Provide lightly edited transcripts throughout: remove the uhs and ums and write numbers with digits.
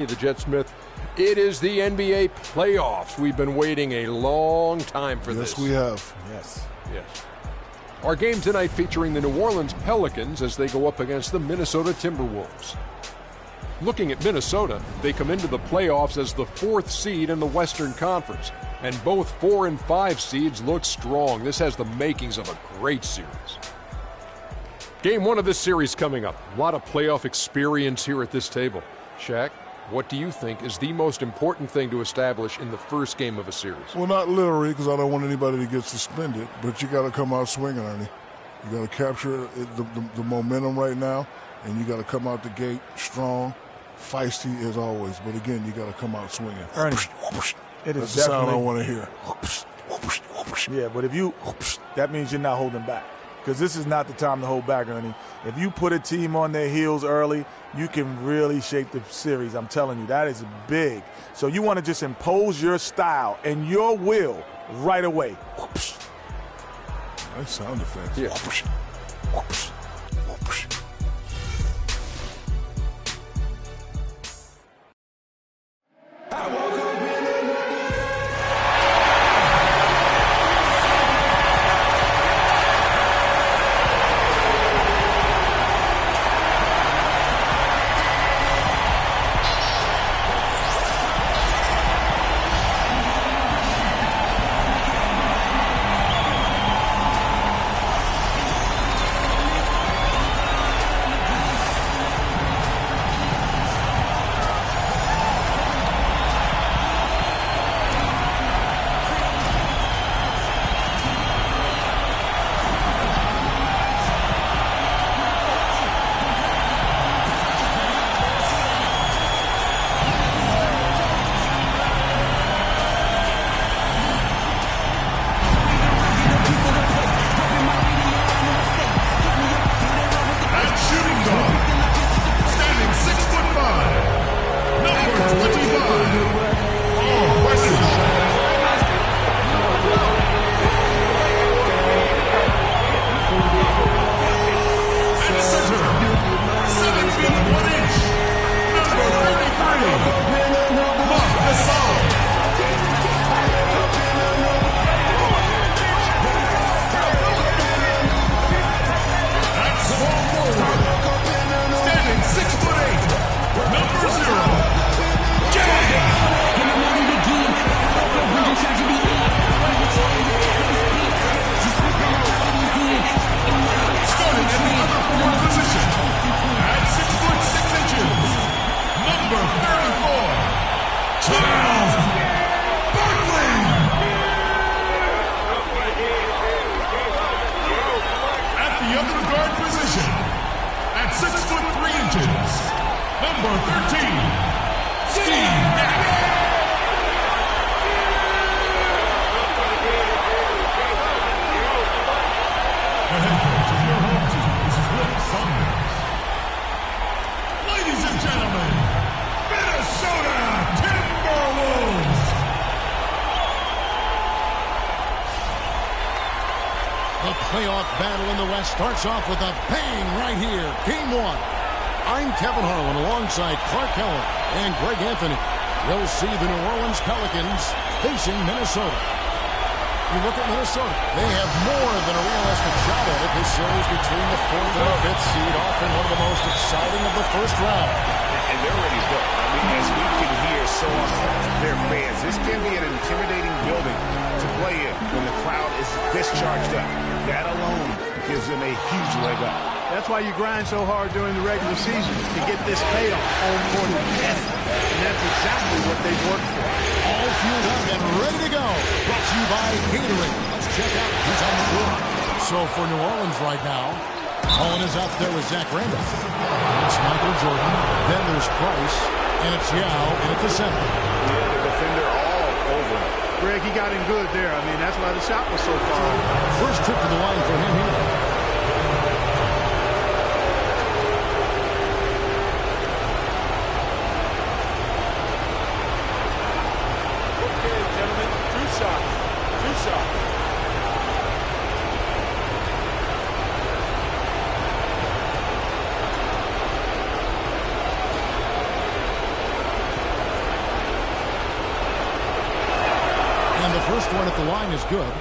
The Jet Smith. It is the NBA playoffs. We've been waiting a long time for this. Yes, we have. Yes. Our game tonight featuring the New Orleans Pelicans as they go up against the Minnesota Timberwolves. Looking at Minnesota, they come into the playoffs as the 4th seed in the Western Conference, and both 4 and 5 seeds look strong. This has the makings of a great series. Game 1 of this series coming up. A lot of playoff experience here at this table. Shaq, what do you think is the most important thing to establish in the first game of a series? Well, not literally, because I don't want anybody to get suspended, but you got to come out swinging, Ernie. You got to capture the momentum right now, and you got to come out the gate strong, feisty as always. But again, you got to come out swinging. Ernie, it is That's the sound I want to hear. Yeah, but if you, that means you're not holding back. Because this is not the time to hold back, Ernie. If you put a team on their heels early, you can really shape the series. I'm telling you, that is big. So you want to just impose your style and your will right away. Nice sound effects. Yeah. Starts off with a bang right here. Game 1. I'm Kevin Harlan alongside Clark Keller and Greg Anthony. You'll see the New Orleans Pelicans facing Minnesota. You look at Minnesota. They have more than a realistic shot at it. This series between the 4th and the 5th seed, often one of the most exciting of the first round. And they're ready to go. I mean, as we can hear so often, their fans, this can be an intimidating building to play in when the crowd is this charged up. That alone gives them a huge leg up. That's why you grind so hard during the regular season, to get this payoff home court advantage. And that's exactly what they've worked for. All fueled up and ready to go. Brought to you by Gatorade. Let's check out who's on the floor. So for New Orleans right now, Owen is out there with Zach Randolph. It's Michael Jordan. Then there's Price. And it's Yao. And at the center. Yeah, the defender all over him. Greg, he got him good there. I mean, that's why the shot was so far. First trip to the line for him here. first one at the line is good.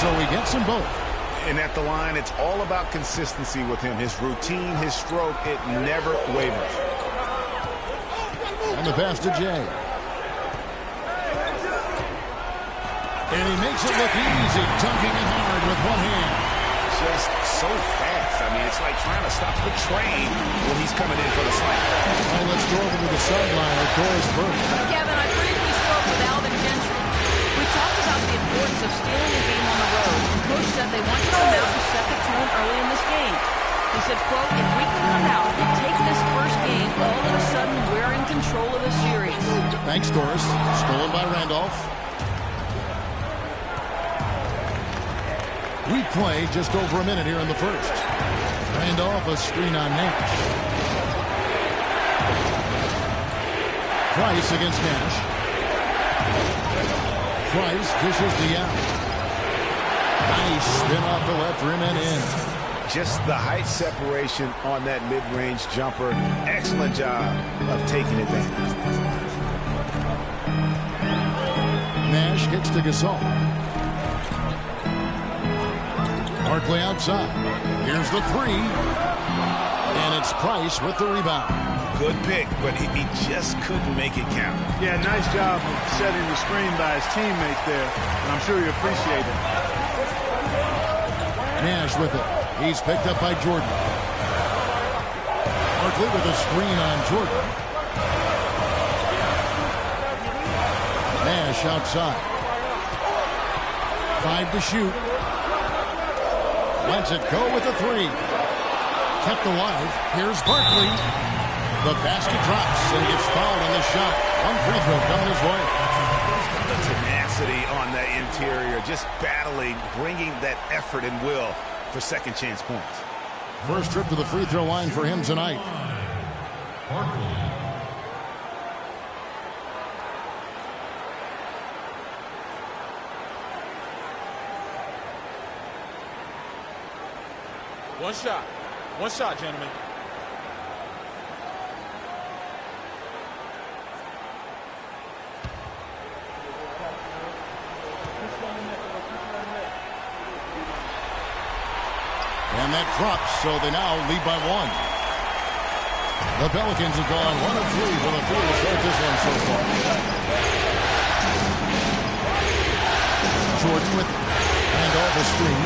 So he gets them both. And at the line, it's all about consistency with him. His routine, his stroke, it never wavers. And the pass to Jay. And he makes it look easy, dunking it hard with one hand. Just so fast. I mean, it's like trying to stop the train when he's coming in for the slant. Well, let's go over to the sideline with Doris Burke. Kevin, I briefly spoke with Alvin Gentry. We talked about the importance of stealing a game on the road. And Coach said they want to come out and set the tone early in this game. He said, quote, if we can come out and take this first game, all of a sudden we're in control of the series. Thanks, Doris. Stolen by Randolph. We play just over a minute here in the first. Randolph, a screen on Nash. Price against Nash. Price dishes to Young. Nice spin off the left rim and in. Just the height separation on that mid-range jumper. Excellent job of taking advantage. Nash kicks to Gasol. Barkley outside. Here's the three. And it's Price with the rebound. Good pick, but he just couldn't make it count. Yeah, nice job of setting the screen by his teammates there. And I'm sure you appreciate it. Nash with it. He's picked up by Jordan. Barkley with a screen on Jordan. Nash outside. 5 to shoot. Lets it go with the three. Kept alive. Here's Barkley. The basket drops, and he gets fouled on the shot. One free throw coming his way. The tenacity on the interior, just battling, bringing that effort and will for second chance points. First trip to the free throw line for him tonight. One shot, gentlemen. And that drops, so they now lead by one. The Pelicans have gone 1 of 3 from the field to start this one so far. Jordan with Randolph a screen.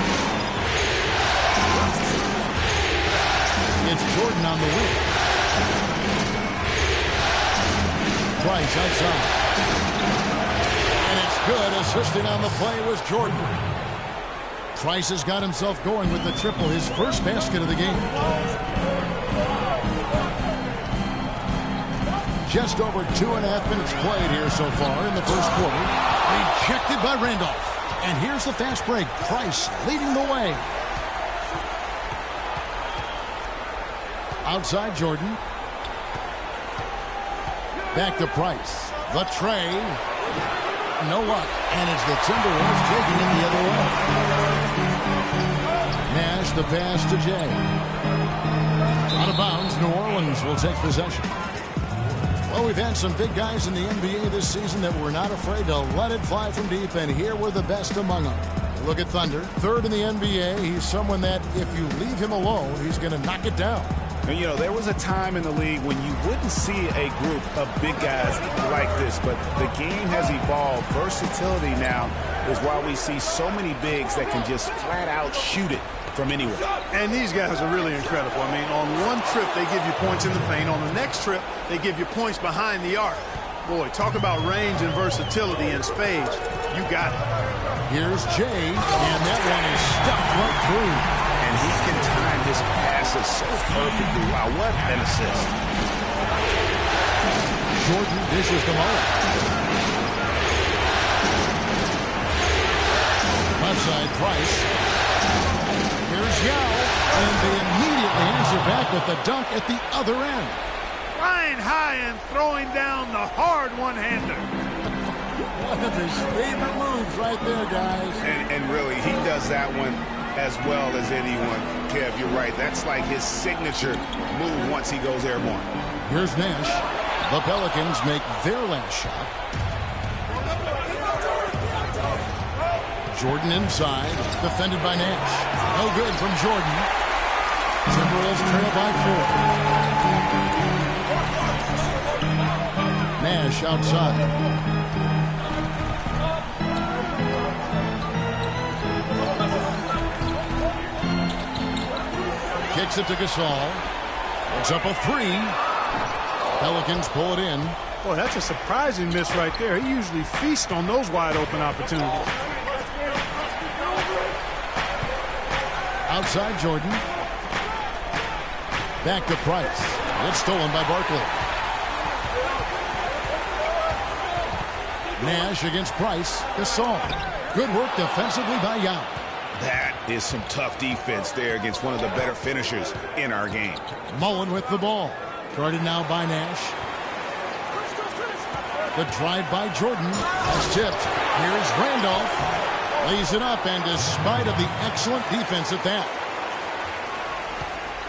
It's Jordan on the wing. Price outside. And it's good. Assisting on the play was Jordan. Price has got himself going with the triple, his first basket of the game. Just over 2.5 minutes played here so far in the first quarter. Rejected by Randolph. And here's the fast break. Price leading the way. Outside Jordan. Back to Price. The tray. No luck. And it's the Timberwolves taking it the other way. Nash the pass to Jay. Out of bounds. New Orleans will take possession. Well, we've had some big guys in the NBA this season that were not afraid to let it fly from deep, and here were the best among them. Look at Thunder. Third in the NBA. He's someone that if you leave him alone, he's going to knock it down. And, you know, there was a time in the league when you wouldn't see a group of big guys like this, but the game has evolved. Versatility now is why we see so many bigs that can just flat out shoot it from anywhere. And these guys are really incredible. I mean, on one trip, they give you points in the paint. On the next trip, they give you points behind the arc. Boy, talk about range and versatility in spades. You got it. Here's Jay, and that one is stuffed right through. And he can time his passes so perfectly. Wow, what an assist. Jordan dishes to Mullen. Left side, Price. Here's Yao, and they immediately answer back with the dunk at the other end. flying high and throwing down the hard one-hander. One of his favorite moves right there, guys. And really, he does that one as well as anyone. Kev, you're right. That's like his signature move once he goes airborne. Here's Nash. The Pelicans make their last shot. Jordan inside, defended by Nash. No good from Jordan. Timberwolves trail by 4. Nash outside. Kicks it to Gasol. It's up a 3. Pelicans pull it in. Boy, that's a surprising miss right there. He usually feasts on those wide open opportunities. Outside Jordan. Back to Price. It's stolen by Barkley. Nash against Price. Gasol. Good work defensively by Yao. That is some tough defense there against one of the better finishers in our game. Mullen with the ball. Guarded now by Nash. The drive by Jordan has tipped. Here's Randolph. Lays it up, and despite of the excellent defense at that.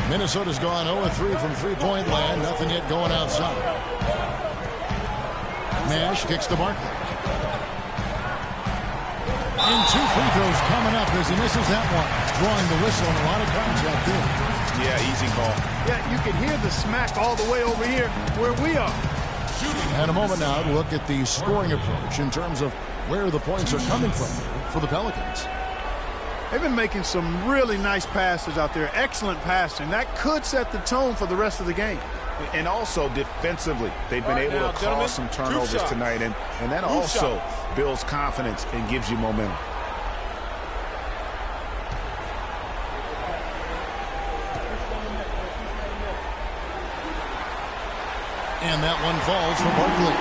Minnesota's gone 0-3 from three-point land. Nothing yet going outside. Nash kicks to Barkley. And 2 free throws coming up as he misses that one. Drawing the whistle and a lot of contact there. Yeah, easy call. Yeah, you can hear the smack all the way over here where we are. And a moment now to look at the scoring approach in terms of where the points are coming from for the Pelicans. They've been making some really nice passes out there. Excellent passing. That could set the tone for the rest of the game. And also defensively, they've been able to cause some turnovers tonight, and that also builds confidence and gives you momentum. And that one falls for Barkley.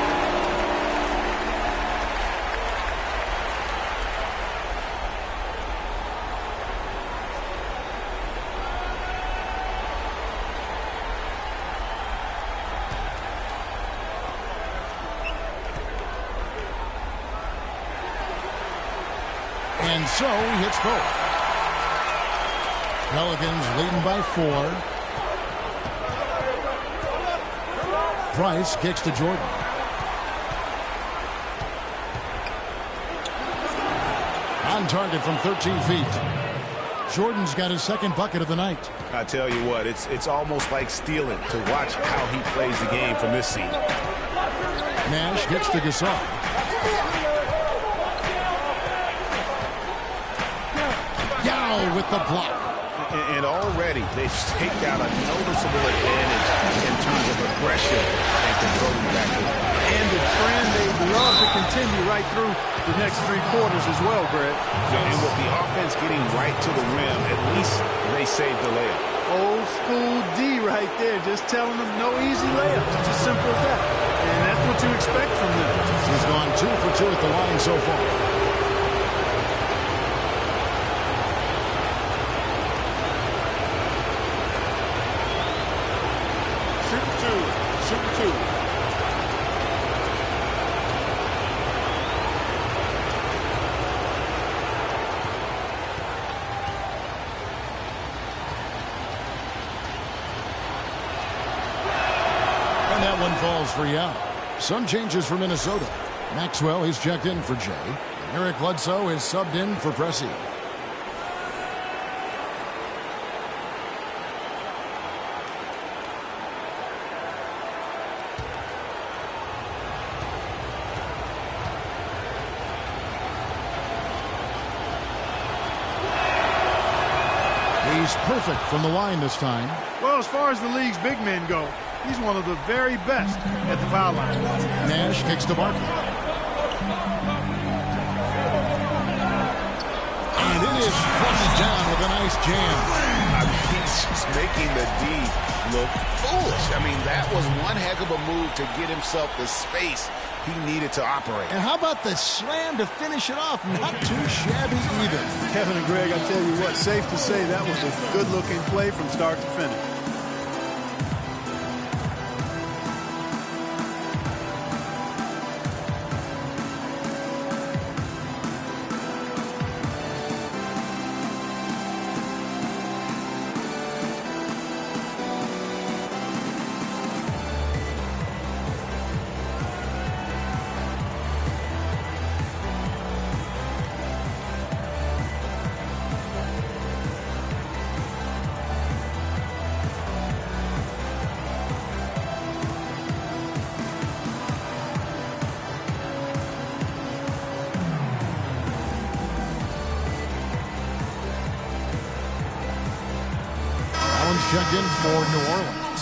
And so he hits both. Pelicans leading by 4. Price kicks to Jordan. On target from 13 feet. Jordan's got his second bucket of the night. I tell you what, it's almost like stealing to watch how he plays the game from this seat. Nash gets to Gasol. Yao with the block. And already they've staked out a noticeable advantage in terms of aggression and controlling the backcourt. And the trend they'd love to continue right through the next 3 quarters as well, Greg. And with the offense getting right to the rim, at least they saved the layup. Old school D right there, just telling them no easy layups. It's as simple as that. And that's what you expect from them. He's gone 2 for 2 at the line so far. Falls for Yao. Some changes for Minnesota. Maxwell is checked in for Jay. Eric Bledsoe is subbed in for Pressey. He's perfect from the line this time. Well, as far as the league's big men go, he's one of the very best at the foul line. Nash kicks to Barkley. And it is flushed down with a nice jam. I mean, he's just making the D look foolish. I mean, that was one heck of a move to get himself the space he needed to operate. And how about the slam to finish it off? Not too shabby either. Kevin and Greg, I tell you what, safe to say that was a good-looking play from start to finish. Mullins checked in for New Orleans.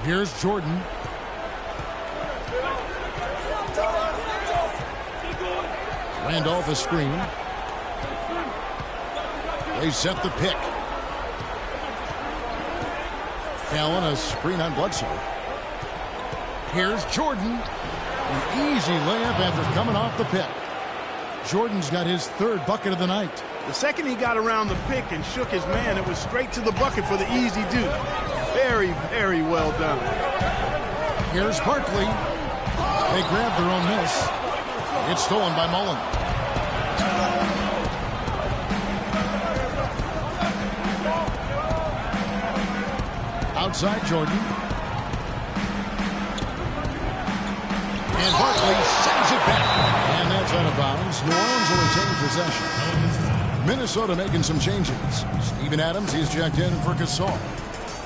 Here's Jordan. Randolph a screen. They set the pick. Allen a screen on Bledsoe. Here's Jordan. An easy layup after coming off the pick. Jordan's got his third bucket of the night. The second he got around the pick and shook his man, it was straight to the bucket for the easy deuce. Very, very well done. Here's Barkley. They grab their own miss. It's stolen by Mullen. Outside Jordan. And Barkley sends it back. And that's out of bounds. New Orleans will retain possession. Minnesota making some changes. Steven Adams, he's checked in for Gasol.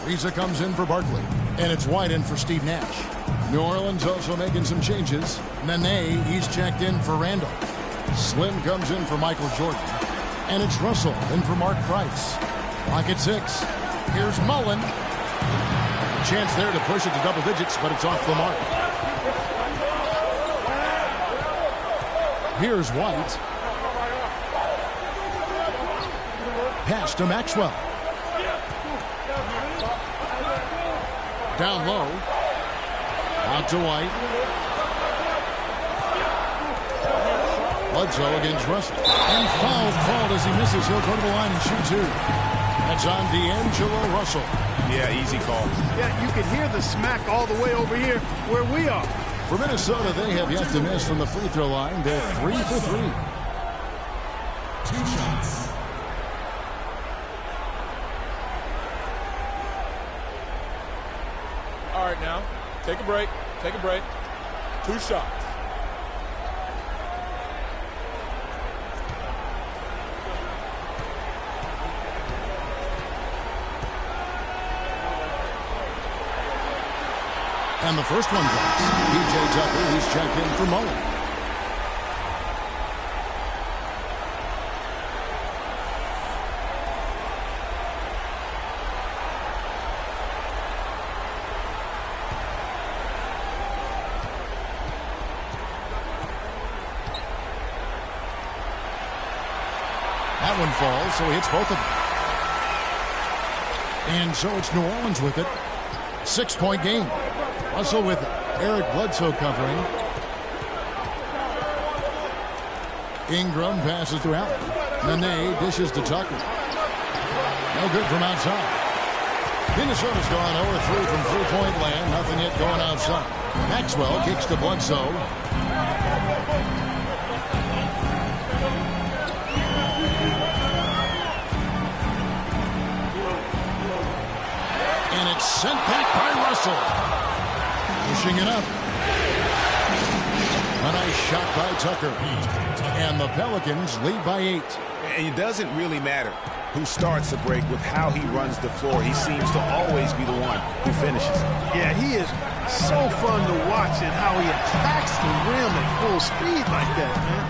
Riza comes in for Barkley. And it's White in for Steve Nash. New Orleans also making some changes. Nene, he's checked in for Randall. Slim comes in for Michael Jordan. And it's Russell in for Mark Price. Clock at 6. Here's Mullen. A chance there to push it to double digits, but it's off the mark. Here's White. Pass to Maxwell. Down low. Out to White. Bledsoe against Russell. And foul called as he misses. He'll go to the line and shoot two. That's on D'Angelo Russell. Yeah, easy call. Yeah, you can hear the smack all the way over here where we are. For Minnesota, they have yet to miss from the free throw line. They're 3 for 3. 2 shots. All right, now, take a break. Take a break. 2 shots. And the first one drops. P.J. Tucker, he's checked in for Mullen. That one falls, so he hits both of them. And so it's New Orleans with it. 6-point game. Russell with it. Eric Bledsoe covering. Ingram passes to Allen. Nene dishes to Tucker. No good from outside. Minnesota's gone 0-3 from three-point land. Nothing yet going outside. Maxwell kicks to Bledsoe. And it's sent back by Russell. Pushing it up. A nice shot by Tucker. And the Pelicans lead by 8. And it doesn't really matter who starts the break with how he runs the floor. He seems to always be the one who finishes. Yeah, he is so fun to watch and how he attacks the rim at full speed like that, man.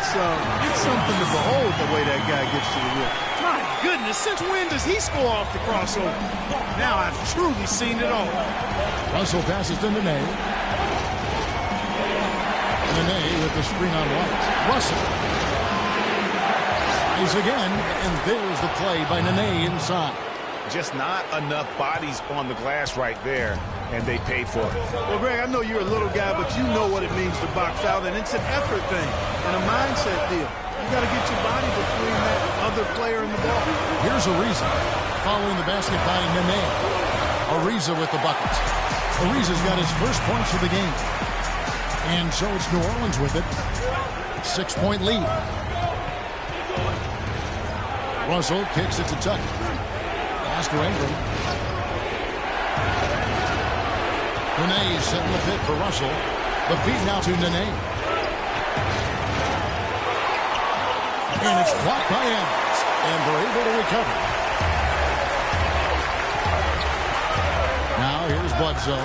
It's something to behold the way that guy gets to the rim. My goodness, since when does he score off the crossover? Now I've truly seen it all. Russell passes to Nene. Nene with the screen on White. Russell. Tries again, and there's the play by Nene inside. Just not enough bodies on the glass right there, and they paid for it. Well, Greg, I know you're a little guy, but you know what it means to box out, and it's an effort thing and a mindset deal. You got to get your body between that other player and the ball. Here's Ariza following the basket by Nene. Ariza with the bucket. Ariza's got his first points of the game. And so it's New Orleans with it. 6-point lead. Russell kicks it to Tucker. Pass to Ingram. Nene setting the pick for Russell. The feed now to Nene. And it's blocked by Adams. And they're able to recover. Now here's Bledsoe.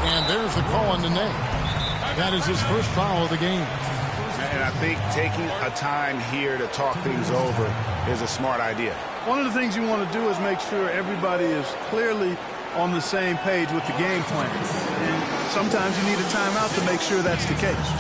And there's the call on the name. That is his first foul of the game. And I think taking a time here to talk things over is a smart idea. One of the things you want to do is make sure everybody is clearly on the same page with the game plan. And sometimes you need a timeout to make sure that's the case.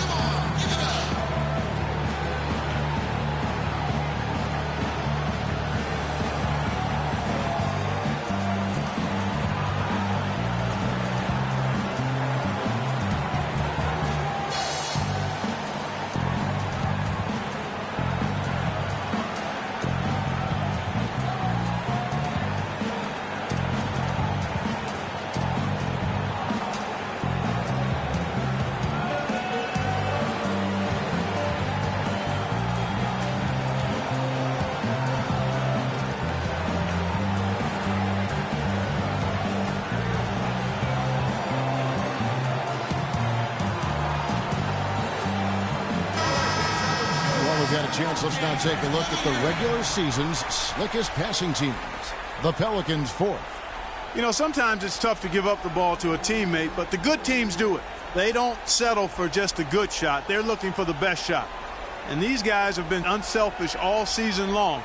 Chance. Let's now take a look at the regular season's slickest passing teams. The Pelicans 4th. You know, sometimes it's tough to give up the ball to a teammate, but the good teams do it. They don't settle for just a good shot. They're looking for the best shot. And these guys have been unselfish all season long.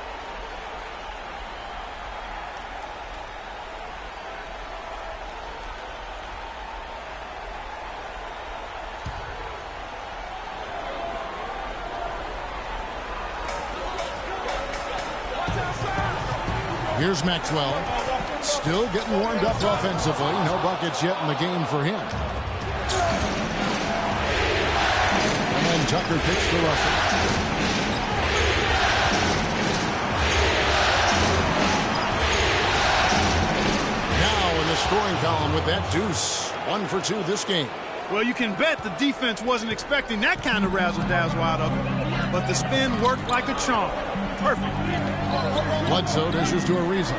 Here's Maxwell, still getting warmed up offensively. No buckets yet in the game for him. And Tucker picks to Russell. Now in the scoring column with that deuce. 1 for 2 this game. Well, you can bet the defense wasn't expecting that kind of razzle-dazzle out of it. But the spin worked like a charm. Perfect. Bledsoe dishes to Ariza.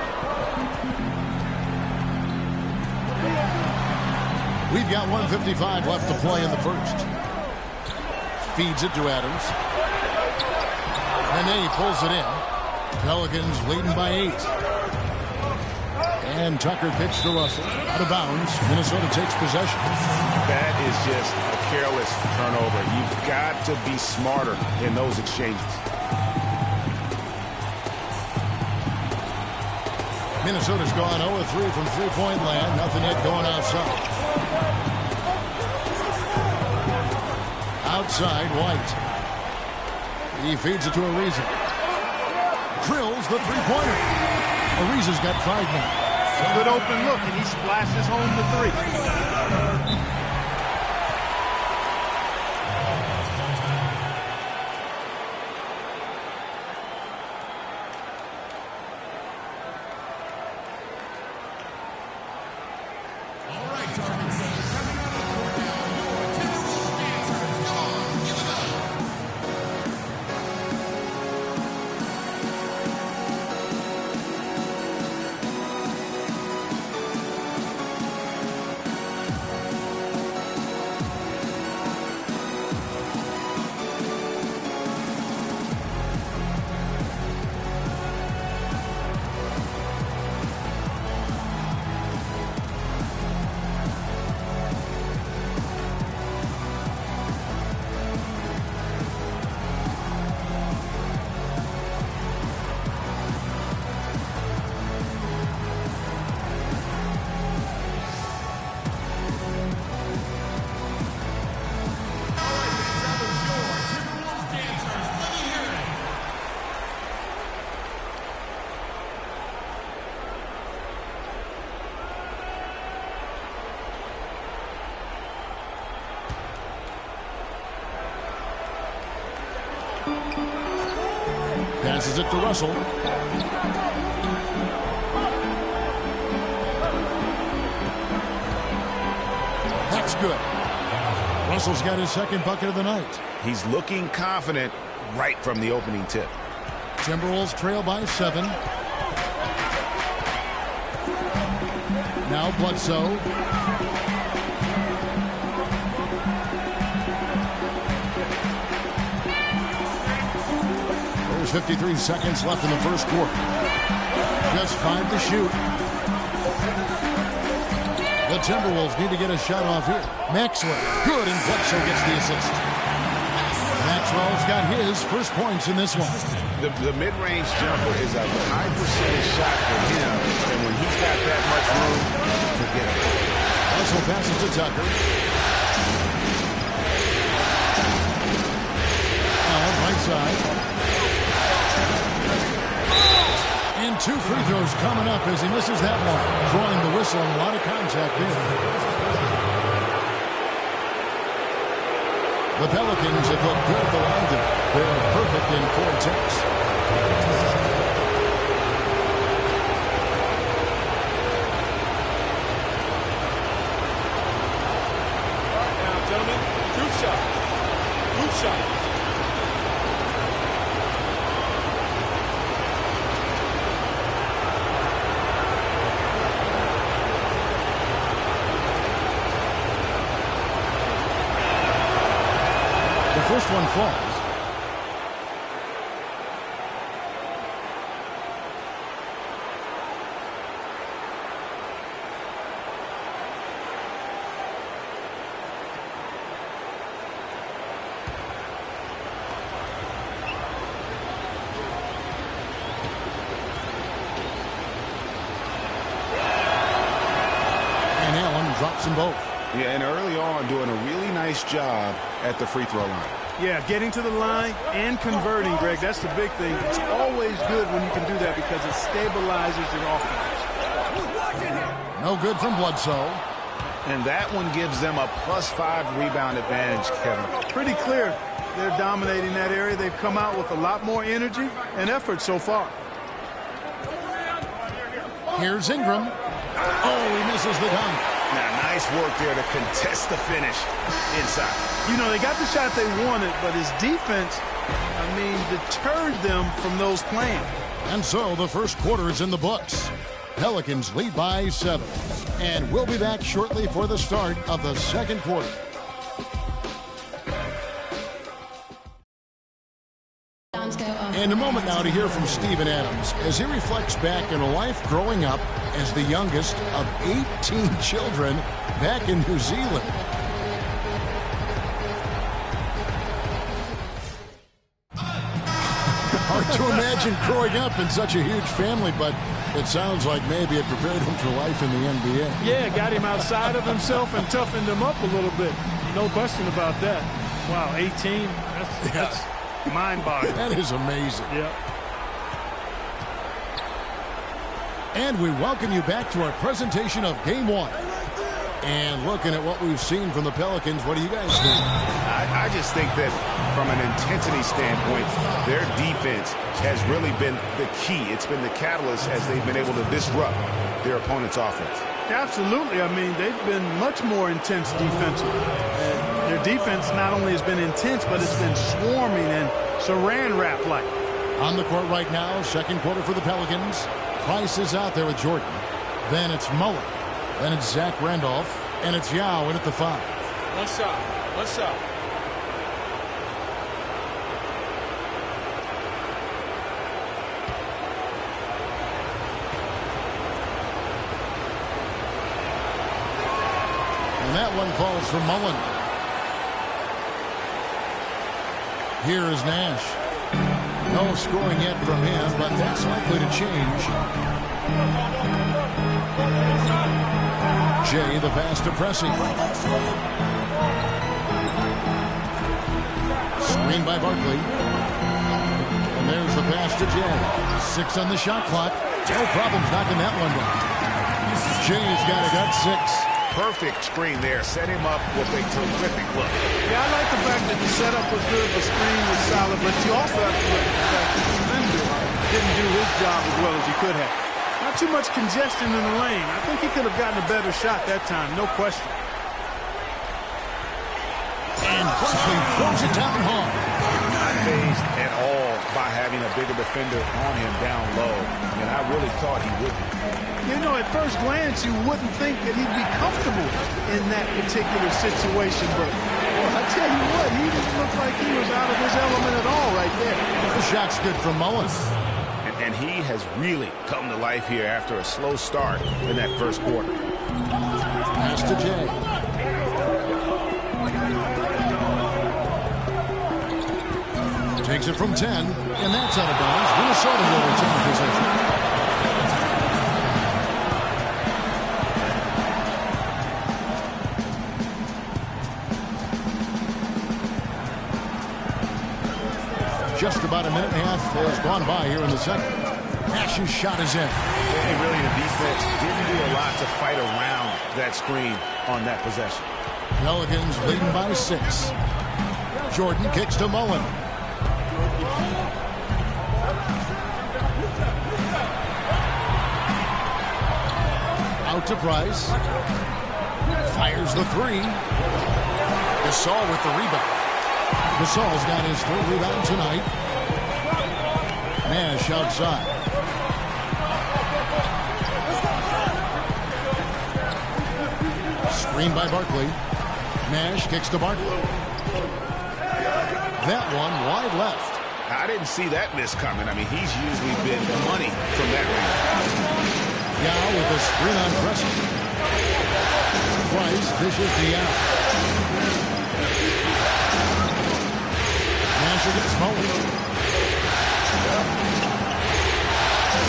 We've got 1:55 left to play in the first. Feeds it to Adams. And then he pulls it in. Pelicans leading by 8. And Tucker pitched to Russell. Out of bounds. Minnesota takes possession. That is just a careless turnover. You've got to be smarter in those exchanges. Minnesota's gone 0-3 from three-point land. Nothing yet going outside. Outside, White. He feeds it to Ariza. Drills the three-pointer. Ariza's got 5 now. A good open look, and he splashes home the 3. Passes it to Russell. That's good. Russell's got his second bucket of the night. He's looking confident right from the opening tip. Timberwolves trail by 7. Now Bledsoe. There's 53 seconds left in the first quarter. Just 5 to shoot. The Timberwolves need to get a shot off here. Maxwell, good, and Bledsoe gets the assist. Maxwell's got his first points in this one. The mid-range jumper is a high percentage shot for him, and when he's got that much room, forget it. Bledsoe passes to Tucker. Allen, right side. And 2 free throws coming up as he misses that one. Drawing the whistle and a lot of contact there. The Pelicans have looked good at the line tonight. They're perfect in 4 attempts. Now, gentlemen, 2 shots. 2 shots. First one falls. And Allen drops them both. Yeah, and early on doing a really nice job at the free throw line. Yeah, getting to the line and converting, Greg. That's the big thing. It's always good when you can do that because it stabilizes your offense. No good from Bledsoe. And that one gives them a +5 rebound advantage, Kevin. Pretty clear. They're dominating that area. They've come out with a lot more energy and effort so far. Here's Ingram. Oh, he misses the dunk. Now, nice work there to contest the finish inside. You know, they got the shot they wanted, but his defense, deterred them from those plans. And so the first quarter is in the books. Pelicans lead by 7. And we'll be back shortly for the start of the second quarter. And a moment now to hear from Steven Adams as he reflects back on a life growing up as the youngest of 18 children back in New Zealand. Hard to imagine growing up in such a huge family, but it sounds like maybe it prepared him for life in the NBA. Yeah, got him outside of himself and toughened him up a little bit. No question about that. Wow, 18, that's mind-boggling. That is amazing. Yeah. And we welcome you back to our presentation of Game 1. And looking at what we've seen from the Pelicans, what do you guys think? I just think that from an intensity standpoint, their defense has really been the key. It's been the catalyst as they've been able to disrupt their opponent's offense. Absolutely. They've been much more intense defensively. And their defense not only has been intense, but it's been swarming and saran wrap-like. On the court right now, second quarter for the Pelicans. Price is out there with Jordan. Then it's Mullen. Then it's Zach Randolph. And it's Yao in at the 5. One shot. One shot. And that one falls for Mullen. Here is Nash. No scoring yet from him, but that's likely to change. Jay, the pass to Pressey. Screen by Barkley. And there's the pass to Jay. 6 on the shot clock. No problems knocking that one down. Jay's got 6. Perfect screen there. Set him up with a terrific look. Yeah, I like the fact that the setup was good, the screen was solid, but you also have to look at the fact that the defender didn't do his job as well as he could have. Not too much congestion in the lane. I think he could have gotten a better shot that time, no question. And Barkley throws it down hard. Not phased at all by having a bigger defender on him down low, and I really thought he would be. You know, at first glance, you wouldn't think that he'd be comfortable in that particular situation, but well, I tell you what, he didn't look like he was out of his element at all right there. The shot's good from Mullen. And he has really come to life here after a slow start in that first quarter. Pass to Jay. Takes it from 10, and that's out of bounds. Minnesota will retain possession. Just about a minute and a half has gone by here in the second. Nash's shot is in. And really, the defense didn't do a lot to fight around that screen on that possession. Pelicans leading by 6. Jordan kicks to Mullen. Out to Price. Fires the 3. Gasol with the rebound. Gasol's got his 3rd rebound tonight. Nash outside. Screen by Barkley. Nash kicks to Barkley. That one wide left. I didn't see that miss coming. I mean, he's usually been money from that range. Yao with a screen on Preston. Price dishes to Yao. Nash against Mullen.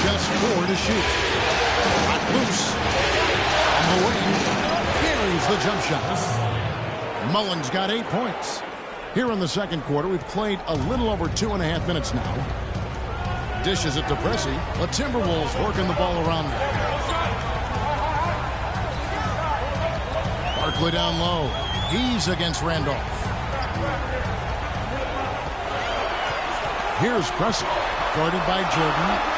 Just 4 to shoot. Hot loose. On the wing. Carries the jump shot. Mullen's got 8 points. Here in the second quarter, we've played a little over 2.5 minutes now. Dishes it to Pressey. The Timberwolves working the ball around there. Barkley down low. He's against Randolph. Here's Pressey. Guarded by Jordan.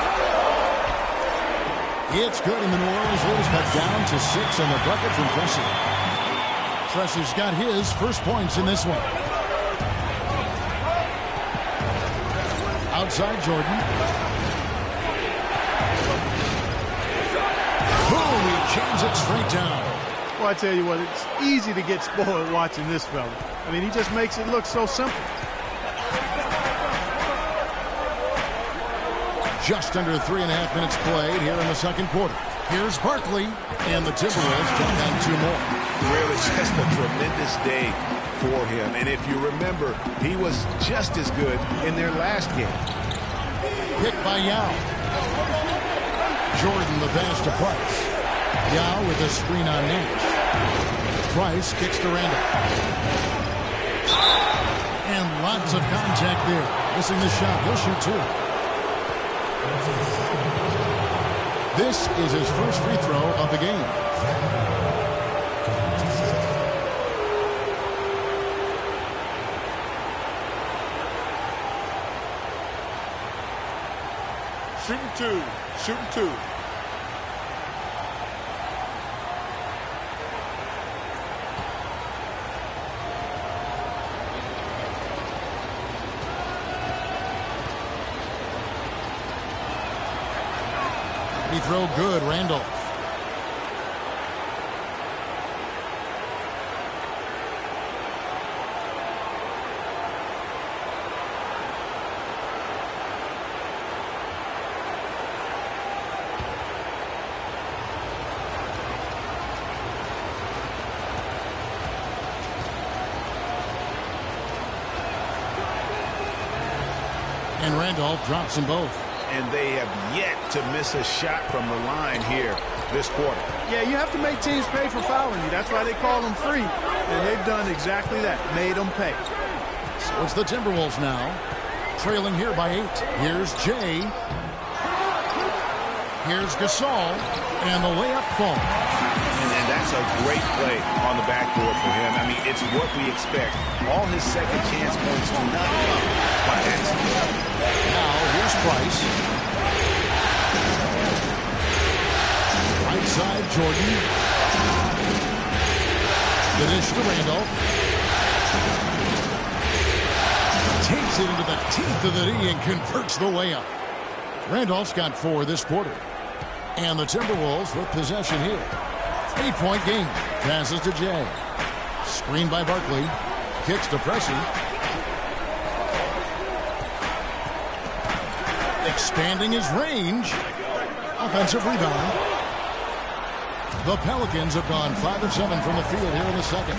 It's good, and the New Orleans lead is cut down to 6 on the bucket from Pressey. Pressey's got his first points in this one. Outside Jordan. Boom! He jams it straight down. Well, I tell you what, it's easy to get spoiled watching this fella. I mean, he just makes it look so simple. Just under 3.5 minutes played here in the second quarter. Here's Barkley, and the Timberwolves jump on 2 more. Really just a tremendous day for him. And if you remember, he was just as good in their last game. Picked by Yao. Jordan the pass to Price. Yao with a screen on Nash. Price kicks to Randall. And lots of contact there. Missing the shot. He'll shoot 2. This is his first free throw of the game. Shooting 2. Shooting 2. Free throw good, Randolph. And Randolph drops them both. And they have yet to miss a shot from the line here this quarter. Yeah, you have to make teams pay for fouling you. That's why they call them free. And they've done exactly that, made them pay. So it's the Timberwolves now, trailing here by 8. Here's Jay. Here's Gasol, and the layup falls. And that's a great play on the backboard for him. I mean, it's what we expect. All his second chance points do not come by accident. Now, here's Price. Right side, Jordan. The dish to Randolph. Takes it into the teeth of the knee and converts the layup. Randolph's got 4 this quarter. And the Timberwolves with possession here. 8-point game. Passes to Jay. Screened by Barkley. Kicks to Pressey. Expanding his range. Offensive rebound. The Pelicans have gone 5 of 7 from the field here in the second.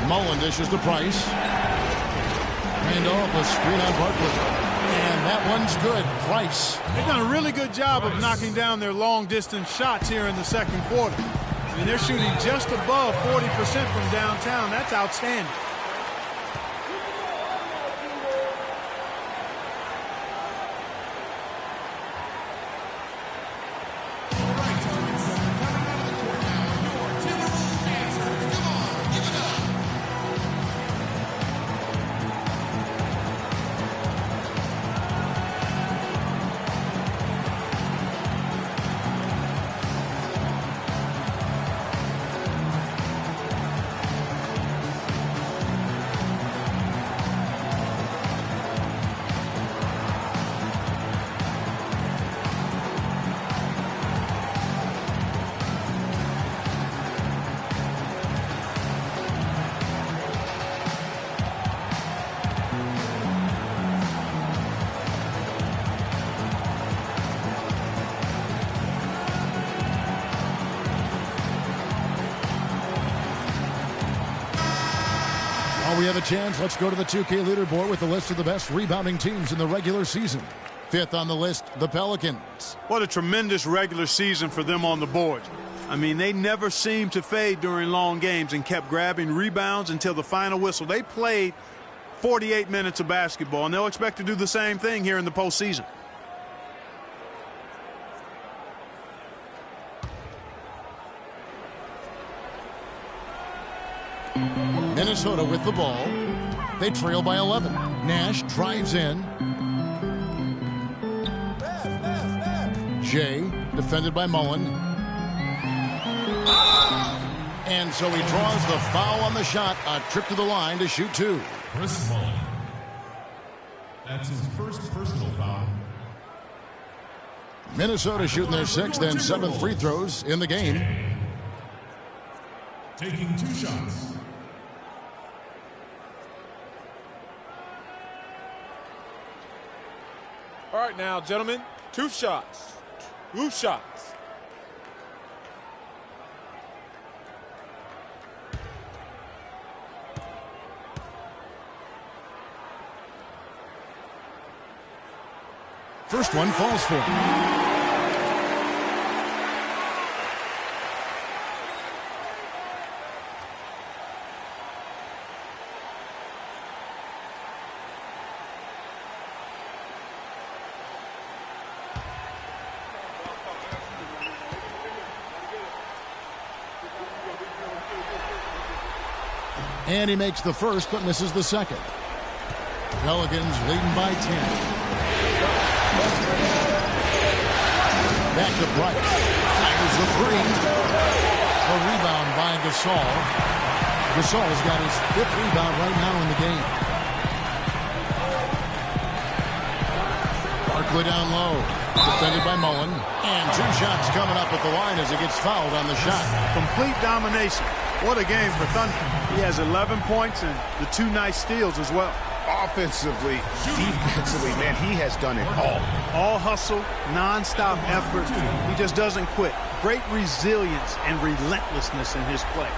Mullen dishes to Price. Hand off a screen on Barkley. And that one's good. Price. They've done a really good job of knocking down their long-distance shots here in the second quarter. I mean, they're shooting just above 40% from downtown. That's outstanding. We have a chance. Let's go to the 2K leaderboard with the list of the best rebounding teams in the regular season. Fifth on the list, the Pelicans. What a tremendous regular season for them on the board. I mean, they never seemed to fade during long games and kept grabbing rebounds until the final whistle. They played 48 minutes of basketball, and they'll expect to do the same thing here in the postseason. Minnesota with the ball. They trail by 11. Nash drives in. Jay, defended by Mullen. And so he draws the foul on the shot. A trip to the line to shoot two. Chris Mullen. That's his first personal foul. Minnesota shooting their 6th and 7th free throws in the game. Taking 2 shots. All right now, gentlemen, 2 shots. 2 shots. First one falls for him. And he makes the first, but misses the second. Pelicans leading by 10. Back to Price. Fires the 3. A rebound by Gasol. Gasol's got his 5th rebound right now in the game. Barkley down low. Defended by Mullen. And 2 shots coming up at the line as he gets fouled on the shot. Complete domination. What a game for Thunder. He has 11 points and the 2 nice steals as well. Offensively, defensively, man, he has done it all. All hustle, non-stop effort. He just doesn't quit. Great resilience and relentlessness in his play.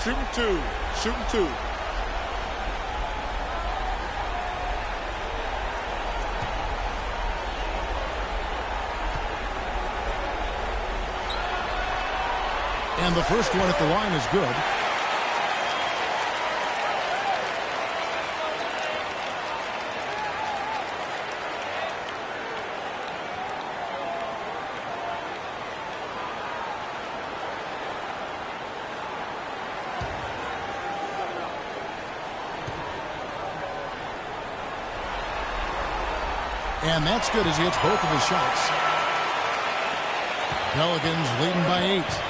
Shooting 2. Shooting 2. And the first one at the line is good. And that's good as he hits both of his shots. Pelicans leading by 8.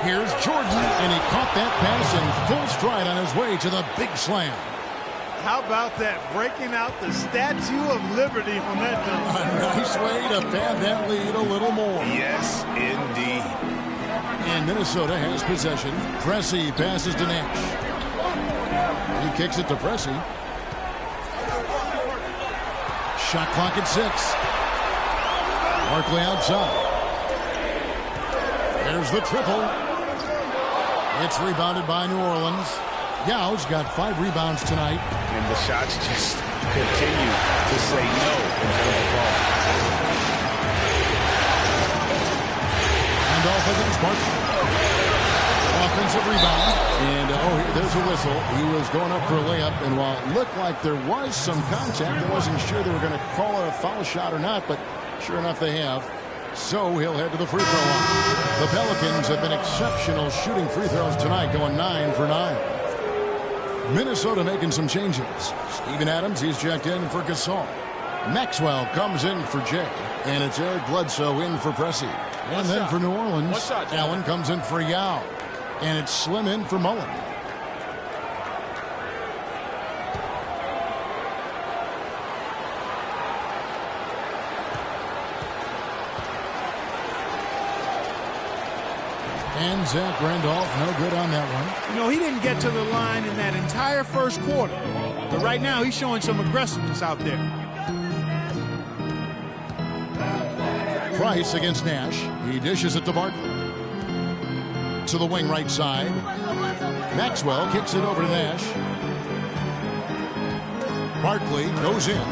Here's Jordan, and he caught that pass in full stride on his way to the big slam. How about that? Breaking out the Statue of Liberty on that dunk. A nice way to pad that lead a little more. Yes, indeed. And Minnesota has possession. Pressey passes to Nash. He kicks it to Pressey. Shot clock at 6. Barkley outside. There's the triple. It's rebounded by New Orleans. Yau's got 5 rebounds tonight. And the shots just continue to say no in terms of falling. And off against Barkley. Offensive rebound. And, there's a whistle. He was going up for a layup, and while it looked like there was some contact, I wasn't sure they were going to call it a foul shot or not, but sure enough they have. So he'll head to the free throw line. The Pelicans have been exceptional shooting free throws tonight, going 9 for 9. Minnesota making some changes. Steven Adams, he's checked in for Gasol. Maxwell comes in for Jay. And it's Eric Bledsoe in for Pressey. And then for New Orleans, Allen comes in for Yao. And it's Slim in for Mullen. And Zach Randolph, no good on that one. You know, he didn't get to the line in that entire first quarter. But right now, he's showing some aggressiveness out there. Price against Nash. He dishes it to Barkley. To the wing right side. Maxwell kicks it over to Nash. Barkley goes in.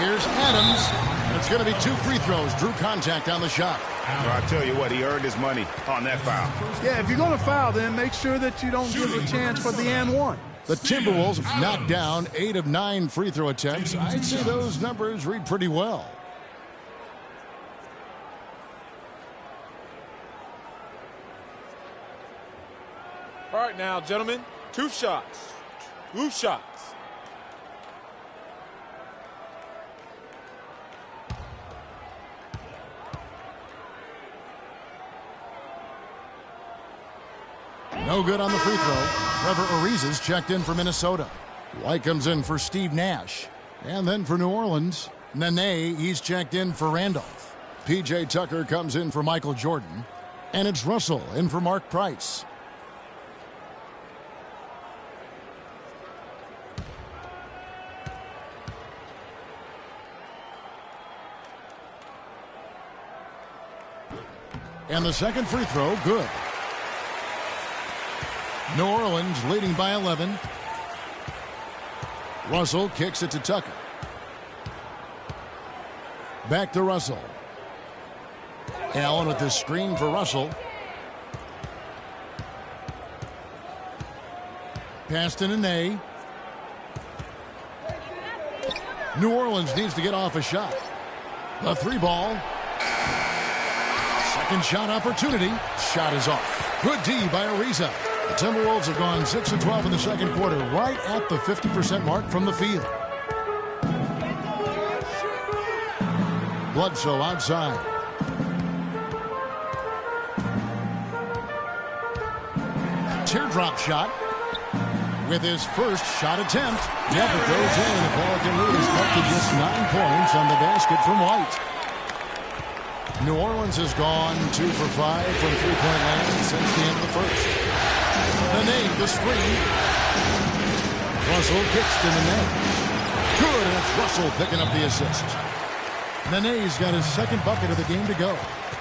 Here's Adams. And it's going to be 2 free throws. Drew contact on the shot. Well, I tell you what, he earned his money on that foul. Yeah, if you're going to foul, then make sure that you don't give a chance for the and one. The Timberwolves knocked down 8 of 9 free throw attempts. I'd say those numbers read pretty well. All right now, gentlemen, 2 shots. 2 shots. No good on the free throw. Trevor Ariza's checked in for Minnesota. White comes in for Steve Nash. And then for New Orleans, Nene, he's checked in for Randolph. P.J. Tucker comes in for Michael Jordan. And it's Russell in for Mark Price. And the second free throw, good. New Orleans leading by 11. Russell kicks it to Tucker. Back to Russell. Allen with the screen for Russell. Pass to Nene. New Orleans needs to get off a shot. The 3-ball. Second shot opportunity. Shot is off. Good D by Ariza. The Timberwolves have gone 6 of 12 in the second quarter, right at the 50% mark from the field. Bledsoe outside. Teardrop shot with his first shot attempt. Yep, it goes in. The Pelican lead is up to just 9 points on the basket from White. New Orleans has gone 2 for 5 from three-point land since the end of the first. Nene, the screen. Russell kicks to Nene. Good, and it's Russell picking up the assist. Nene's got his second bucket of the game to go.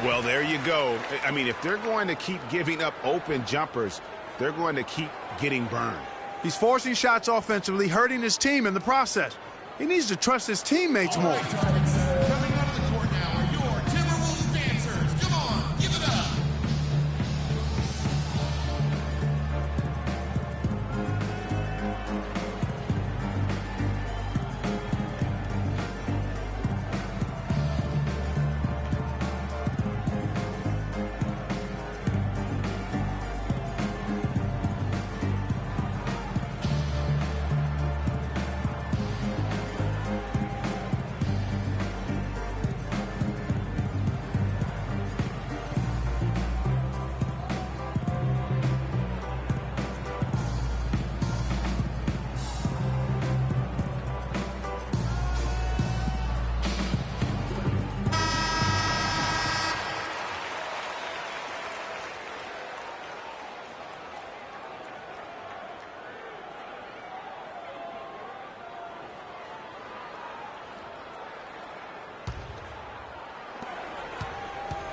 Well, there you go. I mean, if they're going to keep giving up open jumpers, they're going to keep getting burned. He's forcing shots offensively, hurting his team in the process. He needs to trust his teammates more. Coming out of the court now are your Timberwolves dancers. Come on, give it up.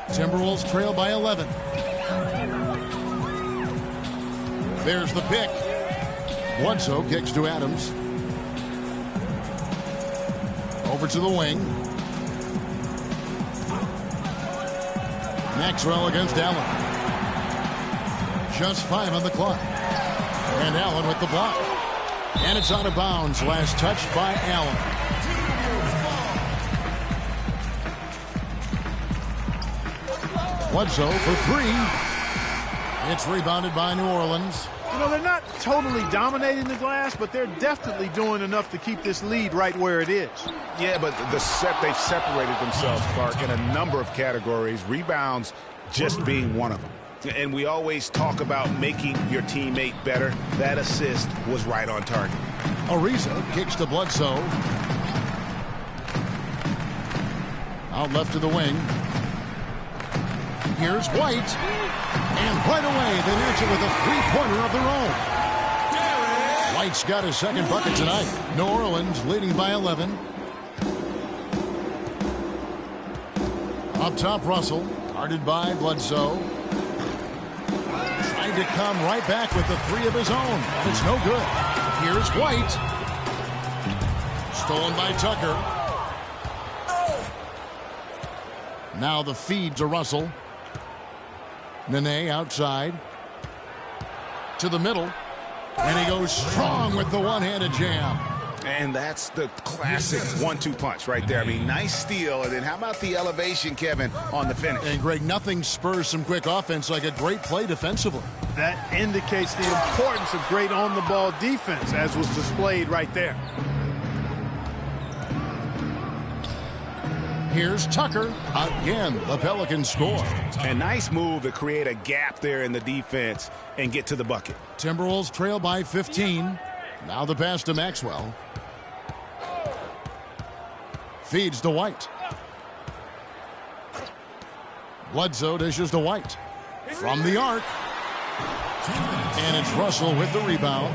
Timberwolves trail by 11. There's the pick. Bledsoe kicks to Adams. Over to the wing. Maxwell against Allen. Just 5 on the clock. And Allen with the block. And it's out of bounds. Last touched by Allen. Bledsoe for 3. It's rebounded by New Orleans. You know, they're not totally dominating the glass, but they're definitely doing enough to keep this lead right where it is. Yeah, but they've separated themselves, Clark, in a number of categories, rebounds just being one of them. And we always talk about making your teammate better. That assist was right on target. Ariza kicks to Bledsoe. Out left to the wing. Here's White. And right away, they answer with a three-pointer of their own. White's got his second bucket tonight. New Orleans leading by 11. Up top, Russell. Guarded by Bledsoe. Trying to come right back with the 3 of his own. And it's no good. Here's White. Stolen by Tucker. Now the feed to Russell. Nene outside. To the middle. And he goes strong with the one-handed jam. And that's the classic 1-2 punch right there. I mean, nice steal. And then how about the elevation, Kevin, on the finish? And, Greg, nothing spurs some quick offense like a great play defensively. That indicates the importance of great on-the-ball defense, as was displayed right there. Here's Tucker. Again, the Pelicans score. A nice move to create a gap there in the defense and get to the bucket. Timberwolves trail by 15. Now the pass to Maxwell. Feeds to White. Bledsoe dishes to White. From the arc. And it's Russell with the rebound.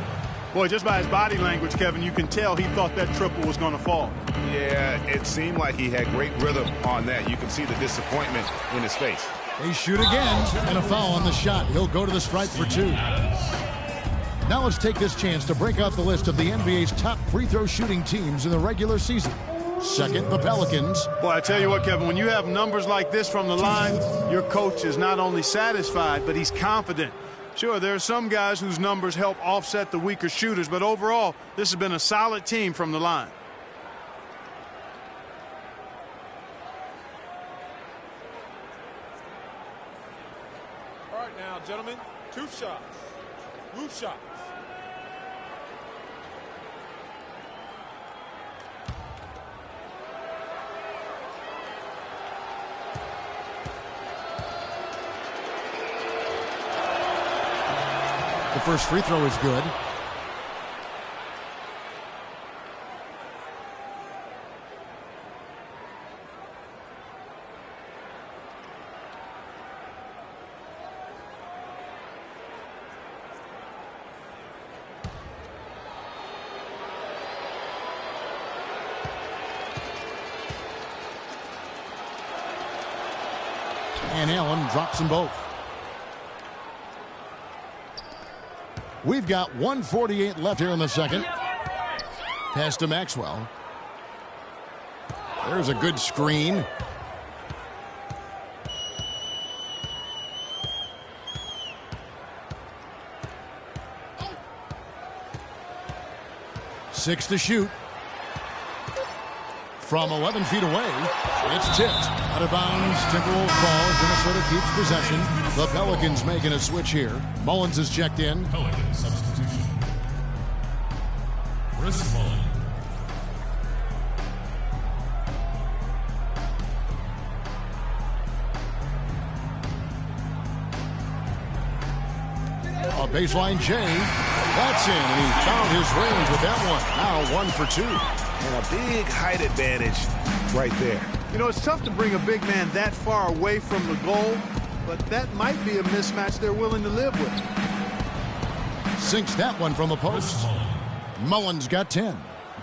Boy, just by his body language, Kevin, you can tell he thought that triple was going to fall. Yeah, it seemed like he had great rhythm on that. You can see the disappointment in his face. They shoot again, and a foul on the shot. He'll go to the stripe for 2. Now let's take this chance to break out the list of the NBA's top free throw shooting teams in the regular season. Second, the Pelicans. Boy, I tell you what, Kevin, when you have numbers like this from the line, your coach is not only satisfied, but he's confident. Sure, there are some guys whose numbers help offset the weaker shooters, but overall, this has been a solid team from the line. All right now, gentlemen, 2 shots. Loose shots. The first free throw is good. And Allen drops them both. We've got 1:48 left here in the second. Pass to Maxwell. There's a good screen. Six to shoot. From 11 feet away, it's tipped. Out of bounds, Timberwolves ball as Minnesota keeps possession. The Pelicans making a switch here. Mullins is checked in. Pelican substitution. Chris Mullins. A baseline J. That's in, and he found his range with that one. Now 1 for 2. And a big height advantage right there. You know, it's tough to bring a big man that far away from the goal, but that might be a mismatch they're willing to live with. Sinks that one from the post. Mullins got 10.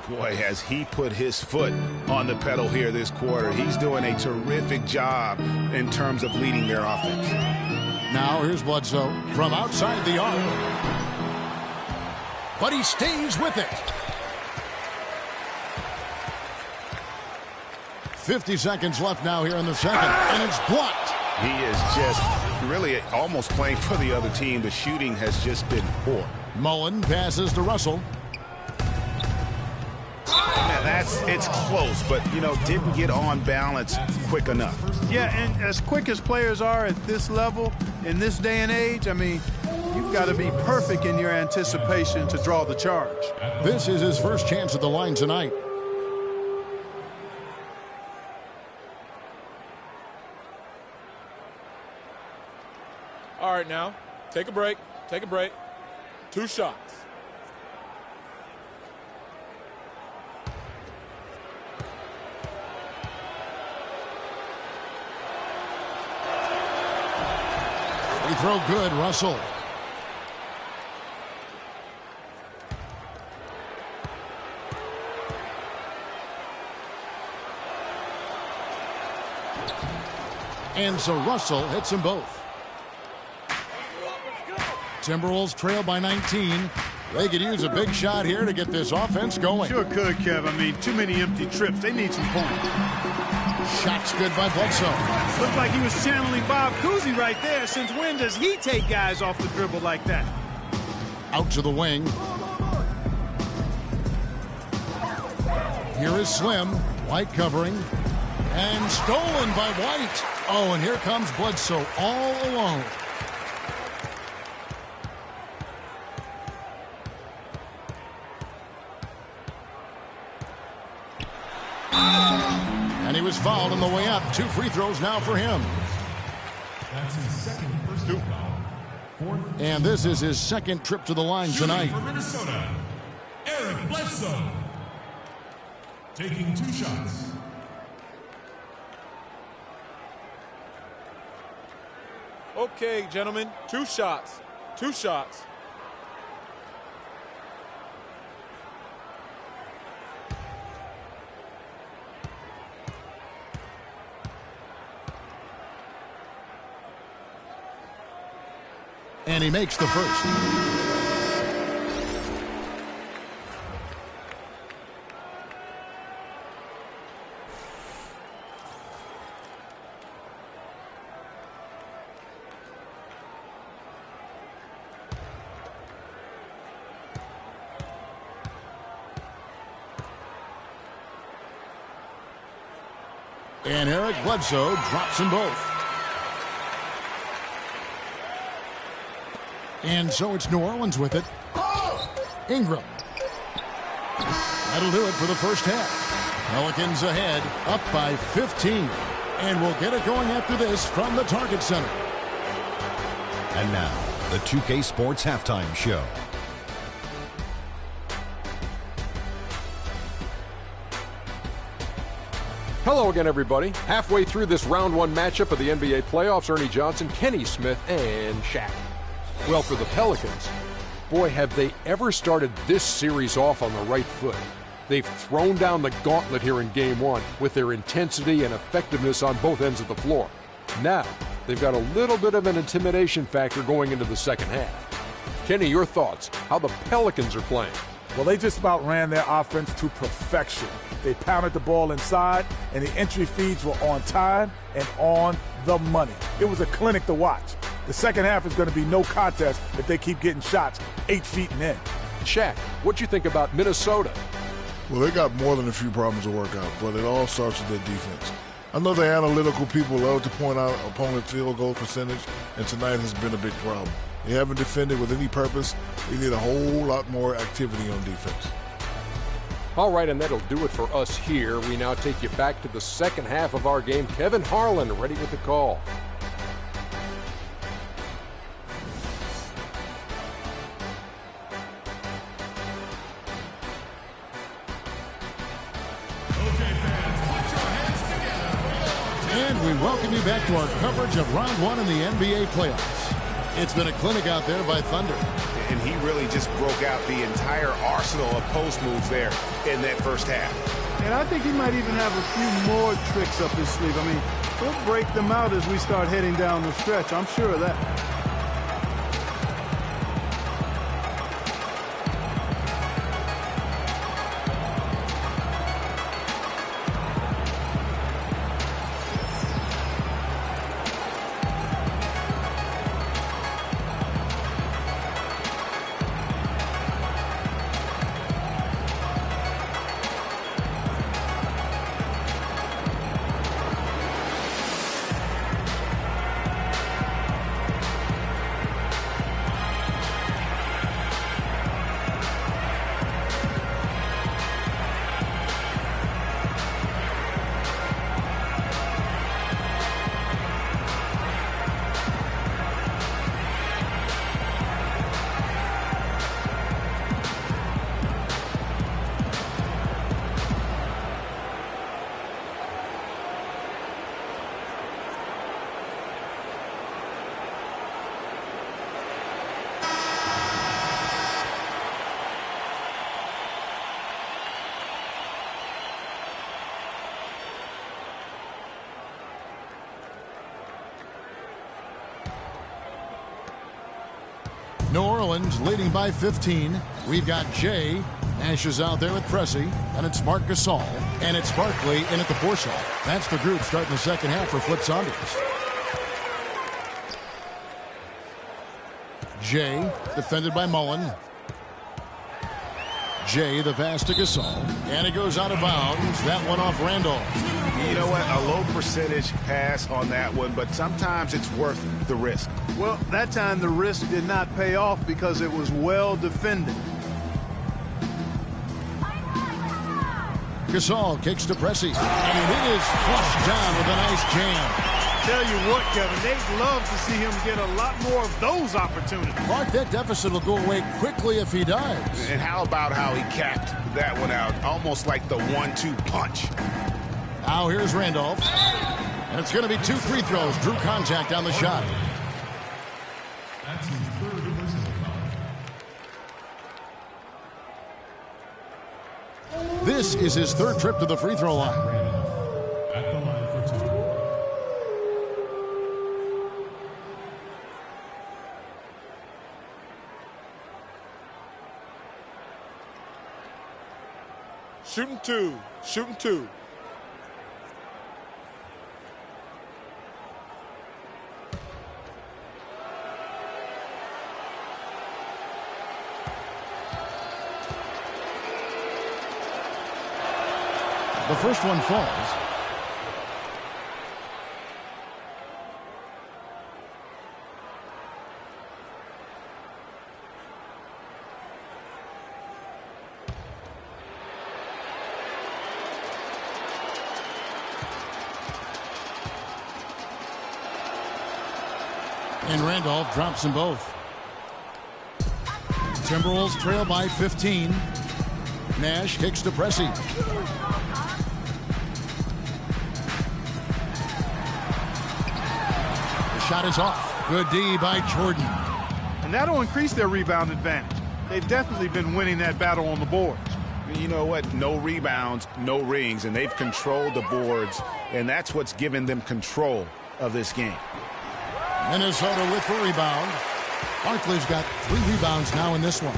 Boy, has he put his foot on the pedal here this quarter. He's doing a terrific job in terms of leading their offense. Now here's Bledsoe from outside the arc. But he stays with it. 50 seconds left now here in the second, and it's blocked. He is just really almost playing for the other team. The shooting has just been poor. Mullen passes to Russell. It's close, but, didn't get on balance quick enough. Yeah, and as quick as players are at this level, in this day and age, I mean, you've got to be perfect in your anticipation to draw the charge. This is his first chance at the line tonight. All right, now, take a break. Take a break. 2 shots. Free throw good, Russell. And so Russell hits them both. Timberwolves trail by 19. They could use a big shot here to get this offense going. Sure could, Kev. I mean, too many empty trips. They need some points. Shot's good by Bledsoe. Looked like he was channeling Bob Cousy right there. Since when does he take guys off the dribble like that? Out to the wing. Here is Slim. White covering. And stolen by White. Oh, and here comes Bledsoe all alone. And he was fouled on the way up. 2 free throws now for him. That's his second personal foul. And this is his second trip to the line tonight. For Minnesota, Eric Bledsoe. Taking 2 shots. Okay, gentlemen, 2 shots. 2 shots. And he makes the first. And Eric Bledsoe drops them both. And so it's New Orleans with it. Ingram. That'll do it for the first half. Pelicans ahead, up by 15. And we'll get it going after this from the Target Center. And now, the 2K Sports Halftime Show. Hello again, everybody. Halfway through this round 1 matchup of the NBA playoffs, Ernie Johnson, Kenny Smith, and Shaq. Well, for the Pelicans, boy, have they ever started this series off on the right foot. They've thrown down the gauntlet here in Game 1 with their intensity and effectiveness on both ends of the floor. Now, they've got a little bit of an intimidation factor going into the second half. Kenny, your thoughts, how the Pelicans are playing? Well, they just about ran their offense to perfection. They pounded the ball inside, and the entry feeds were on time and on the money. It was a clinic to watch. The second half is going to be no contest if they keep getting shots 8 feet and in. Shaq, what you think about Minnesota? Well, they got more than a few problems to work out, but it all starts with their defense. I know the analytical people love to point out opponent field goal percentage, and tonight has been a big problem. They haven't defended with any purpose. They need a whole lot more activity on defense. All right, and that'll do it for us here. We now take you back to the second half of our game. Kevin Harlan ready with the call. And we welcome you back to our coverage of round 1 in the NBA playoffs. It's been a clinic out there by Thunder. and he really just broke out the entire arsenal of post moves there in that first half. And I think he might even have a few more tricks up his sleeve. I mean, he'll break them out as we start heading down the stretch. I'm sure of that. New Orleans leading by 15. We've got Jay. Nash is out there with Pressey. And it's Marc Gasol. And it's Barkley in at the four-shot. That's the group starting the second half for Flip Saunders. Jay, defended by Mullen. Jay, the pass to Gasol. And it goes out of bounds. That one off Randolph. You know what? A low percentage pass on that one, but sometimes it's worth the risk. Well, that time the risk did not pay off because it was well defended. Gasol kicks to Pressey. And it is flushed down with a nice jam. Tell you what, Kevin, they'd love to see him get a lot more of those opportunities. Mark, that deficit will go away quickly if he does. And how about how he capped that one out, almost like the 1-2 punch. Now here's Randolph. And it's going to be 2 free throws. Drew contact on the shot. That's his third personal foul. This is his third trip to the free throw line. Randolph at the line for 2. Shooting two. Shooting two. The first one falls. And Randolph drops them both. Timberwolves trail by 15. Nash kicks to Pressey. The shot is off. Good D by Jordan. And that'll increase their rebound advantage. They've definitely been winning that battle on the boards. You know what? No rebounds, no rings, and they've controlled the boards, and that's what's given them control of this game. Minnesota with the rebound. Barkley's got 3 rebounds now in this one.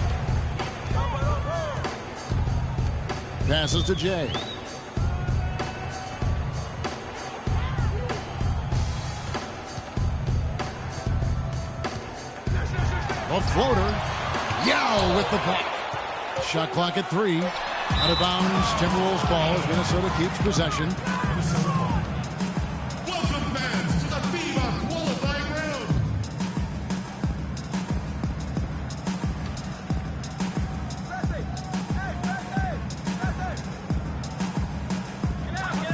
Passes to Jay. A floater. Yao with the block. Shot clock at 3. Out of bounds. Timberwolves ball as Minnesota keeps possession. Welcome fans to the FIBA qualifying round.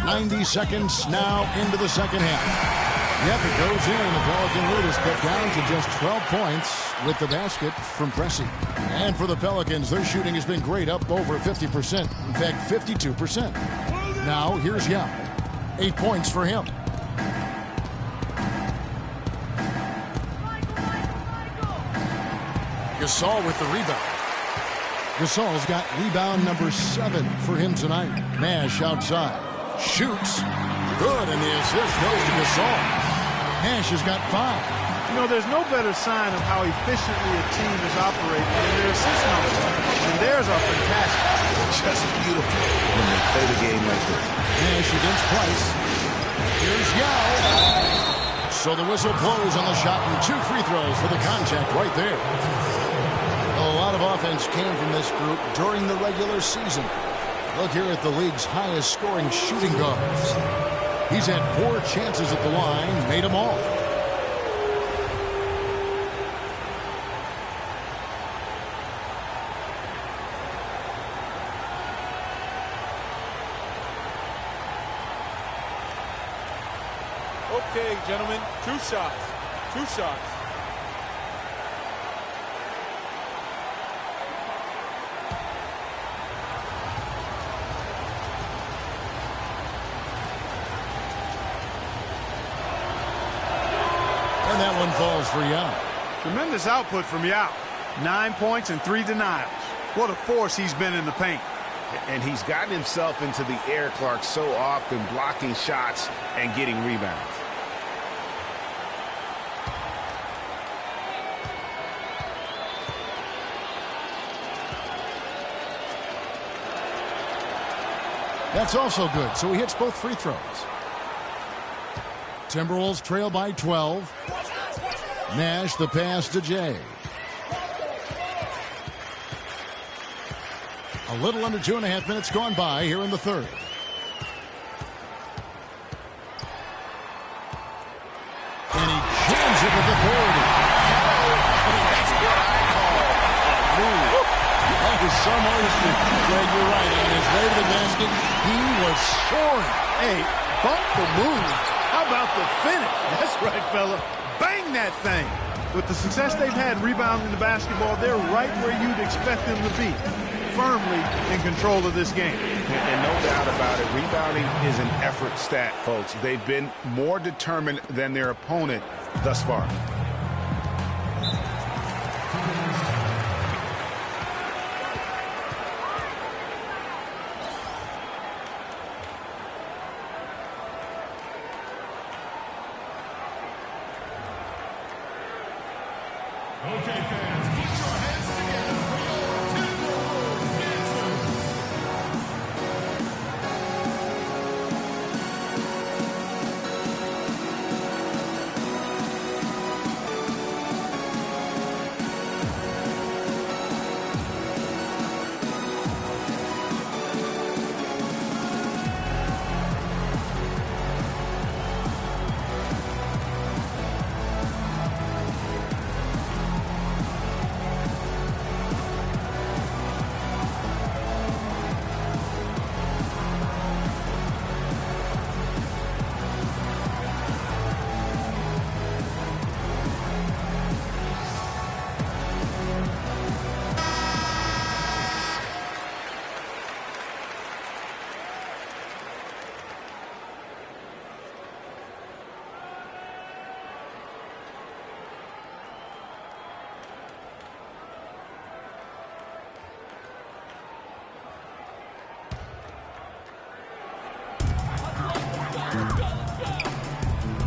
90 seconds now into the second half. Yep, it goes in. The Pelican lead is cut down to just 12 points with the basket from Pressey. And for the Pelicans, their shooting has been great, up over 50%. In fact, 52%. Now, here's Yao. 8 points for him. Gasol with the rebound. Gasol's got rebound number 7 for him tonight. Nash outside. Shoots. Good, and the assist goes to Gasol. Nash has got 5. You know, there's no better sign of how efficiently a team is operating than their assist numbers. And theirs are fantastic. Just beautiful when they play the game like this. Nash against Price. Here's Yao. So the whistle blows on the shot and 2 free throws for the contact right there. A lot of offense came from this group during the regular season. Look here at the league's highest scoring shooting guards. He's had 4 chances at the line, made them all. Okay, gentlemen, 2 shots. 2 shots. And that one falls for Yao. Tremendous output from Yao. 9 points and 3 denials. What a force he's been in the paint. And he's gotten himself into the air, Clark, so often blocking shots and getting rebounds. That's also good, so he hits both free throws. Timberwolves trail by 12. Nash the pass to Jay. A little under 2.5 minutes gone by here in the third. And he jams it with authority. That's what I call a move. That was some artistry. Greg, you're right. On his way to the basket, he was soaring. Hey, bump the move. How about the finish? That's right, fella. Bang that thing. With the success they've had rebounding the basketball, they're right where you'd expect them to be. Firmly in control of this game. And no doubt about it, rebounding is an effort stat, folks. They've been more determined than their opponent thus far. Okay, fans, put your hands together for your Timberwolves dancers.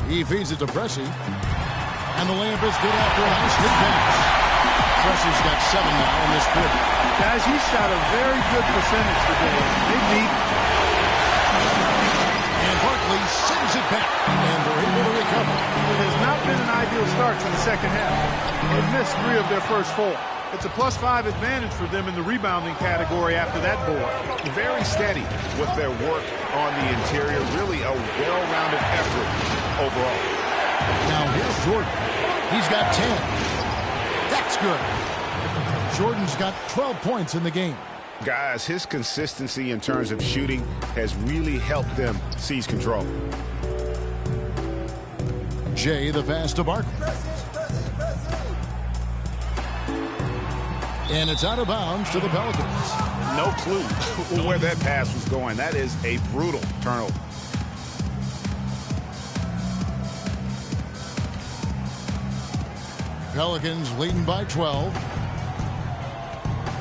He feeds it to Pressey. And the layup is good after a nice good pass. Pressey's got 7 now in this quarter. Guys, he shot a very good percentage today. They beat. And Barkley sends it back. And they're able to recover. It has not been an ideal start to the second half. They've missed 3 of their first 4. It's a +5 advantage for them in the rebounding category after that board. Very steady with their work on the interior. Really a well-rounded effort overall. Now here's Jordan. He's got 10. That's good. Jordan's got 12 points in the game. Guys, his consistency in terms of shooting has really helped them seize control. Jay the pass to Barkley. And it's out of bounds to the Pelicans. No clue where that pass was going. That is a brutal turnover. Pelicans leading by 12.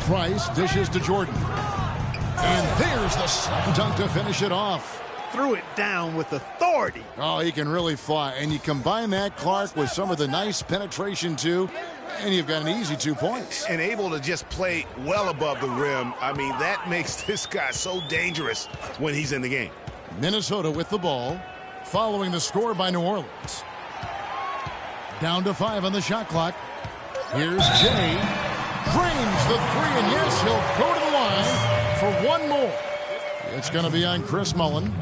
Price dishes to Jordan. And there's the slam dunk to finish it off. Threw it down with authority. Oh, he can really fly. And you combine that, Clark, with some of the nice penetration, too, and you've got an easy 2 points. And able to just play well above the rim. I mean, that makes this guy so dangerous when he's in the game. Minnesota with the ball, following the score by New Orleans. Down to 5 on the shot clock. Here's Jay. Drains the 3, and yes, he'll go to the line for one more. It's going to be on Chris Mullin.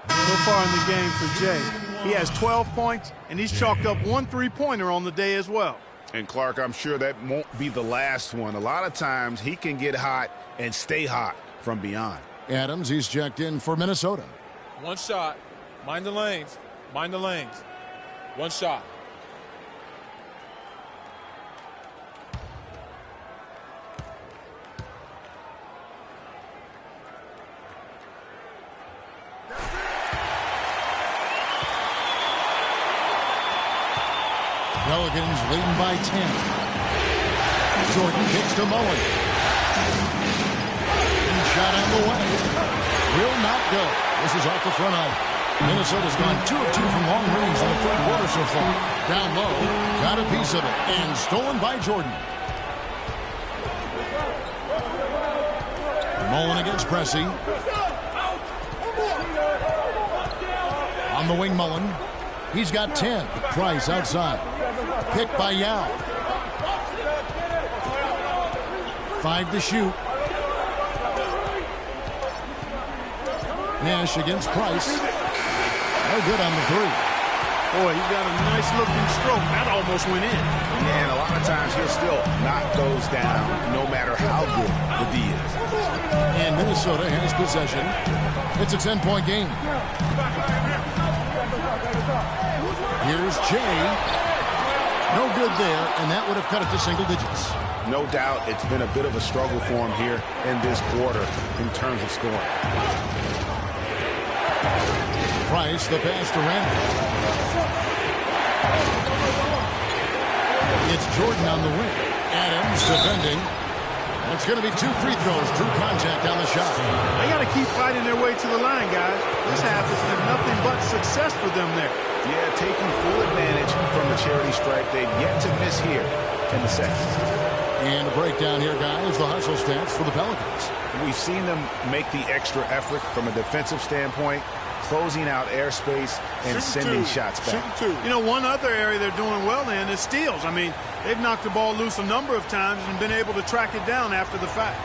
So far in the game for Jay, he has 12 points, and he's chalked up 1 3-pointer on the day as well. And Clark, I'm sure that won't be the last one. A lot of times he can get hot and stay hot from beyond. Adams, he's checked in for Minnesota. One shot. Mind the lanes. Mind the lanes. One shot. Pelicans leading by 10. Jordan kicks to Mullin. And shot on the way. Will not go. This is off the front eye. Minnesota's gone 2 of 2 from long range in the third quarter so far. Down low. Got a piece of it. And stolen by Jordan. Mullin against Pressey. On the wing, Mullin. He's got 10. Price outside. Picked by Yao. 5 to shoot. Nash against Price. No good on the 3. Boy, he's got a nice looking stroke. That almost went in. And a lot of times he'll still knock those down no matter how good the D is. And Minnesota has possession. It's a 10-point game. Here's Jay. No good there, and that would have cut it to single digits. No doubt it's been a bit of a struggle for him here in this quarter in terms of scoring. Price, the pass to Randall. It's Jordan on the wing. Adams defending. And it's going to be 2 free throws. Drew contact on the shot. They got to keep fighting their way to the line, guys. This half has been nothing but success for them there. Yeah, taking full advantage from the charity stripe. They've yet to miss here in the second. And a breakdown here, guys. The hustle stats for the Pelicans. We've seen them make the extra effort from a defensive standpoint, closing out airspace and sending shots back. You know, one other area they're doing well in is steals. I mean, they've knocked the ball loose a number of times and been able to track it down after the fact.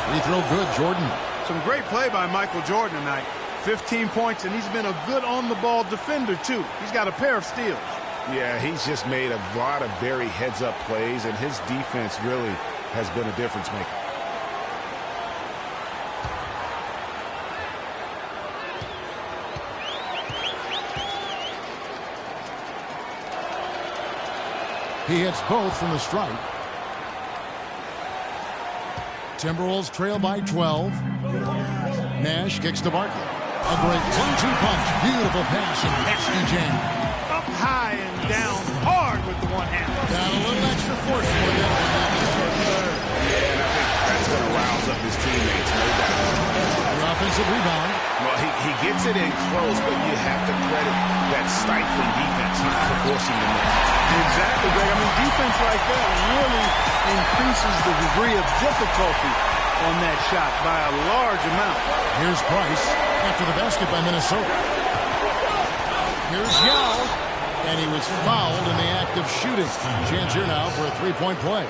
Free throw good, Jordan. Some great play by Michael Jordan tonight. 15 points, and he's been a good on-the-ball defender, too. He's got a pair of steals. Yeah, he's just made a lot of very heads-up plays, and his defense really has been a difference maker. He hits both from the stripe. Timberwolves trail by 12. Nash kicks to Barkley. A great 1-2 punch. Beautiful pass and nasty jam. Up high and down hard with the one hand. Got a little extra force for them. Yeah, and I think that's going to rouse up his teammates, no doubt. The offensive rebound. Well, he gets it in close, but you have to credit that stifling defense for forcing them in. Exactly, Greg. I mean, defense like that really increases the degree of difficulty on that shot by a large amount. Here's Price after the basket by Minnesota. Here's Yao, and he was fouled in the act of shooting. Chance here now for a three-point play.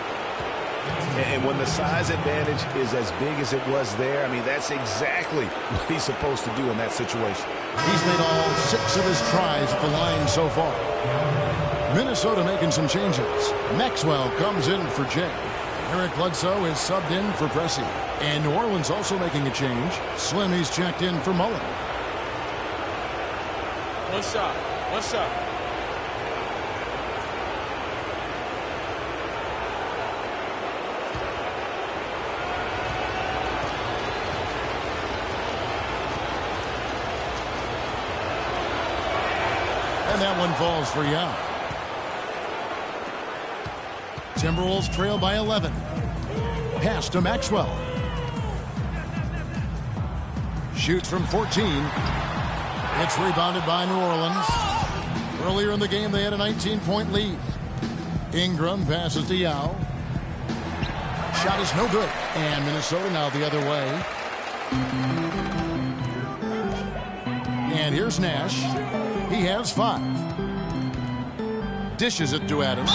And when the size advantage is as big as it was there, I mean, that's exactly what he's supposed to do in that situation. He's made all 6 of his tries at the line so far. Minnesota making some changes. Maxwell comes in for Jay. Eric Bledsoe is subbed in for Pressey. And New Orleans also making a change. Slim, he's checked in for Mullin. One shot. One shot. that one falls for Yao. Timberwolves trail by 11. Pass to Maxwell. Shoots from 14. It's rebounded by New Orleans. Earlier in the game, they had a 19-point lead. Ingram passes to Yao. Shot is no good. And Minnesota now the other way. And here's Nash. He has 5. Dishes it to Adams.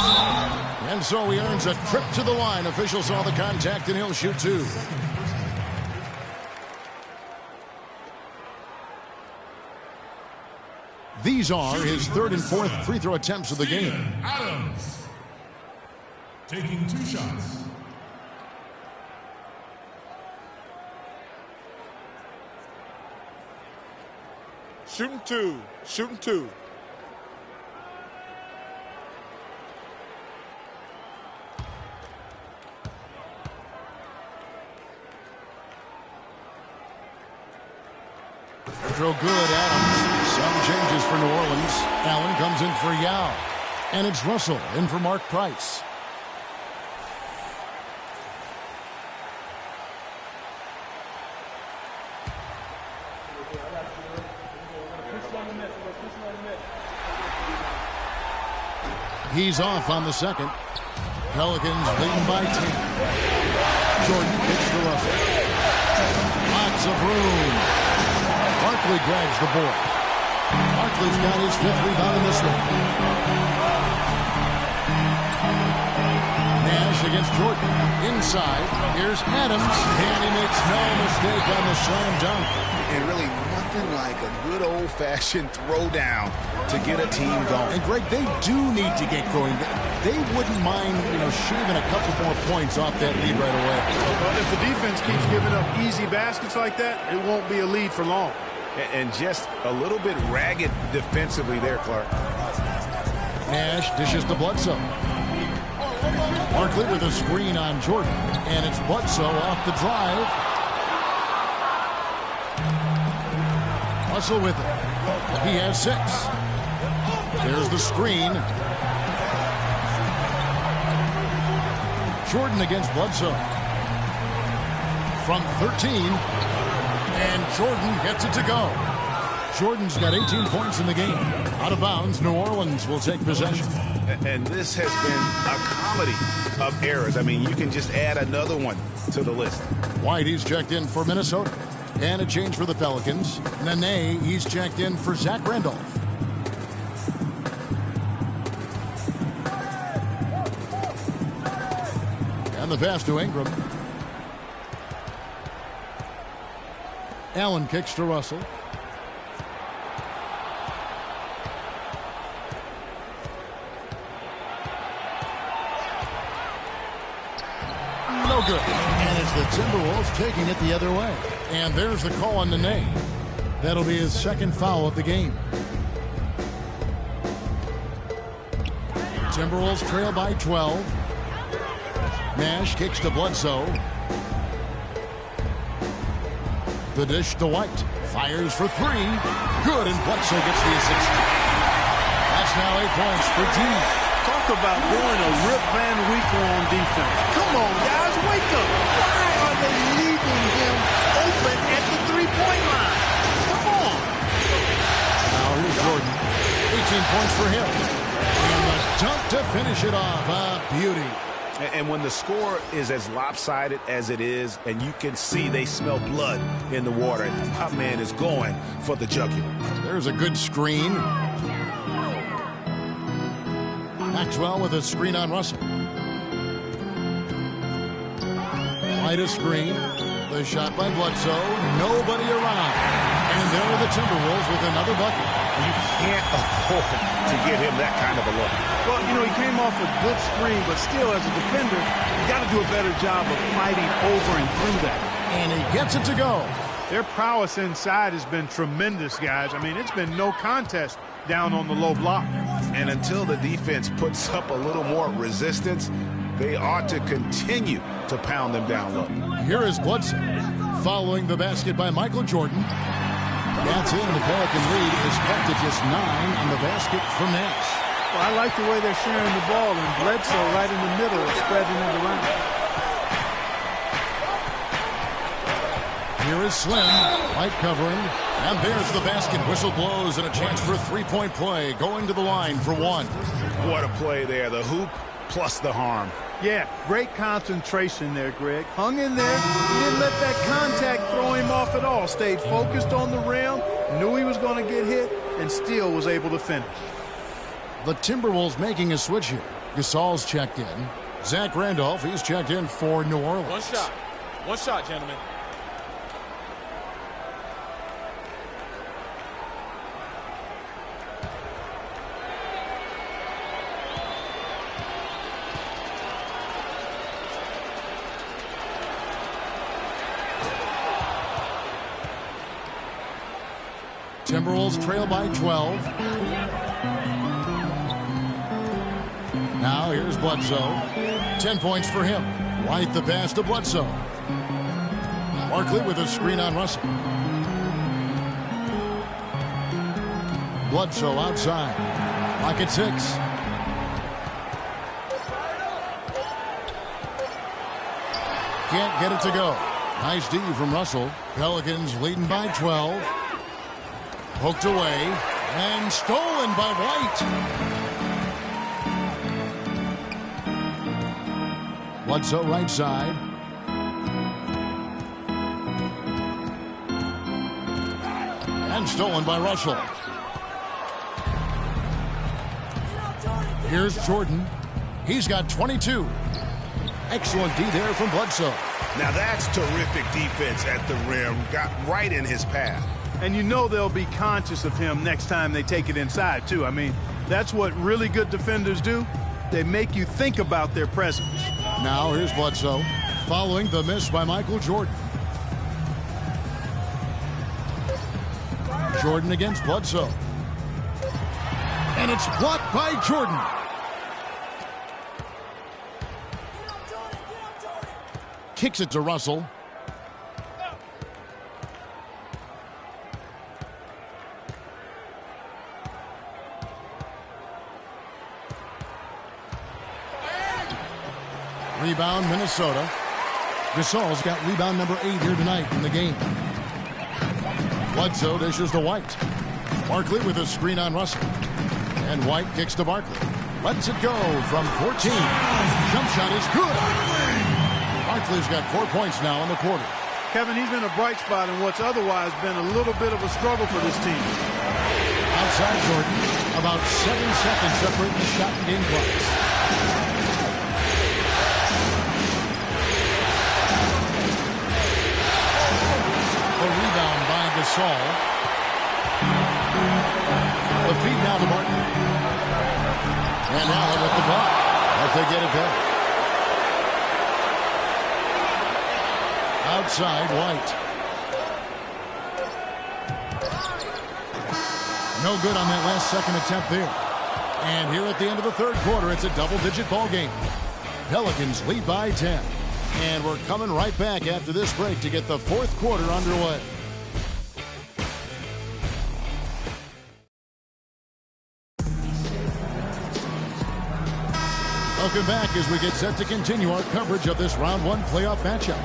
And so he earns a trip to the line. Officials saw the contact, and he'll shoot 2. These are his 3rd and 4th free throw attempts of the game. Adams taking 2 shots. Shooting 2. Shooting 2. Throw good, Adams. Some changes for New Orleans. Allen comes in for Yao. And it's Russell in for Mark Price. He's off on the second. Pelicans leading by 10. Jordan kicks to Russell. Lots of room. Barkley grabs the board. Barkley's got his 5th rebound in this one. Nash against Jordan. Inside. Here's Adams. And he makes no mistake on the slam dunk. And really nothing like a good old-fashioned throwdown to get a team going. And Greg, they do need to get going. They wouldn't mind, shaving a couple more points off that lead right away. Well, if the defense keeps giving up easy baskets like that, it won't be a lead for long. And just a little bit ragged defensively there, Clark. Nash dishes to Bledsoe. Barkley with a screen on Jordan. And it's Bledsoe off the drive. Russell with it. He has 6. There's the screen. Jordan against Bledsoe. From 13. And Jordan gets it to go. Jordan's got 18 points in the game. Out of bounds, New Orleans will take possession. And this has been a comedy of errors. I mean, you can just add another one to the list. White, he's checked in for Minnesota. And a change for the Pelicans. Nene, he's checked in for Zach Randolph. And the pass to Ingram. Allen kicks to Russell. No good. And it's the Timberwolves taking it the other way. And there's the call on Nene. That'll be his 2nd foul of the game. Timberwolves trail by 12. Nash kicks to Bledsoe. The dish to White. Fires for 3. Good, and Bledsoe gets the assist. That's now 8 points for T. Talk about going a Rip Van Winkle on defense. Come on, guys, wake up. Why are they leaving him open at the 3-point line? Come on. Now here's Jordan. 18 points for him. And the dunk to finish it off. A beauty. And when the score is as lopsided as it is, and you can see they smell blood in the water, that man is going for the jugular. There's a good screen. Maxwell with a screen on Russell. White a screen. The shot by Bledsoe. Nobody around. And there are the Timberwolves with another bucket. You can't afford to give him that kind of a look. Well, he came off a good screen, but still, as a defender, you got to do a better job of fighting over and through that. And he gets it to go. Their prowess inside has been tremendous, guys. I mean, it's been no contest down on the low block. And until the defense puts up a little more resistance, they ought to continue to pound them down low. Here is Bledsoe following the basket by Michael Jordan. That's in. The Pelican lead is cut to just 9 on the basket for Nash. Well, I like the way they're sharing the ball, and Bledsoe right in the middle of spreading it around. Here is Slim, White covering, and there's the basket. Whistle blows and a chance for a three-point play, going to the line for one. What a play there. The hoop plus the harm. Yeah, great concentration there, Greg. Hung in there. He didn't let that contact throw him off at all. Stayed focused on the rim, knew he was going to get hit, and still was able to finish. The Timberwolves making a switch here. Gasol's checked in. Zach Randolph, he's checked in for New Orleans. One shot. One shot, gentlemen. Timberwolves trail by 12. Now here's Bledsoe. 10 points for him. White the pass to Bledsoe. Barkley with a screen on Russell. Bledsoe outside. Clock at 6. Can't get it to go. Nice D from Russell. Pelicans leading by 12. Poked away and stolen by White. Bledsoe right side. And stolen by Russell. Here's Jordan. He's got 22. Excellent D there from Bledsoe. Now that's terrific defense at the rim. Got right in his path. And you know they'll be conscious of him next time they take it inside, too. I mean, that's what really good defenders do. They make you think about their presence. Now here's Bledsoe following the miss by Michael Jordan. Jordan against Bledsoe. And it's blocked by Jordan. Kicks it to Russell. Rebound, Minnesota. Gasol's got rebound number 8 here tonight in the game. Bledsoe dishes to White. Barkley with a screen on Russell. And White kicks to Barkley. Lets it go from 14. Jump shot is good. Barkley's got 4 points now in the quarter. Kevin, he's been a bright spot in what's otherwise been a little bit of a struggle for this team. Outside Jordan. About 7 seconds separating the shot and game clocks. Gasol. The feed now to Martin. And Allen with the block. As they get it back. Outside, White. No good on that last second attempt there. And here at the end of the third quarter, it's a double-digit ball game. Pelicans lead by 10. And we're coming right back after this break to get the fourth quarter underway. Welcome back as we get set to continue our coverage of this round 1 playoff matchup.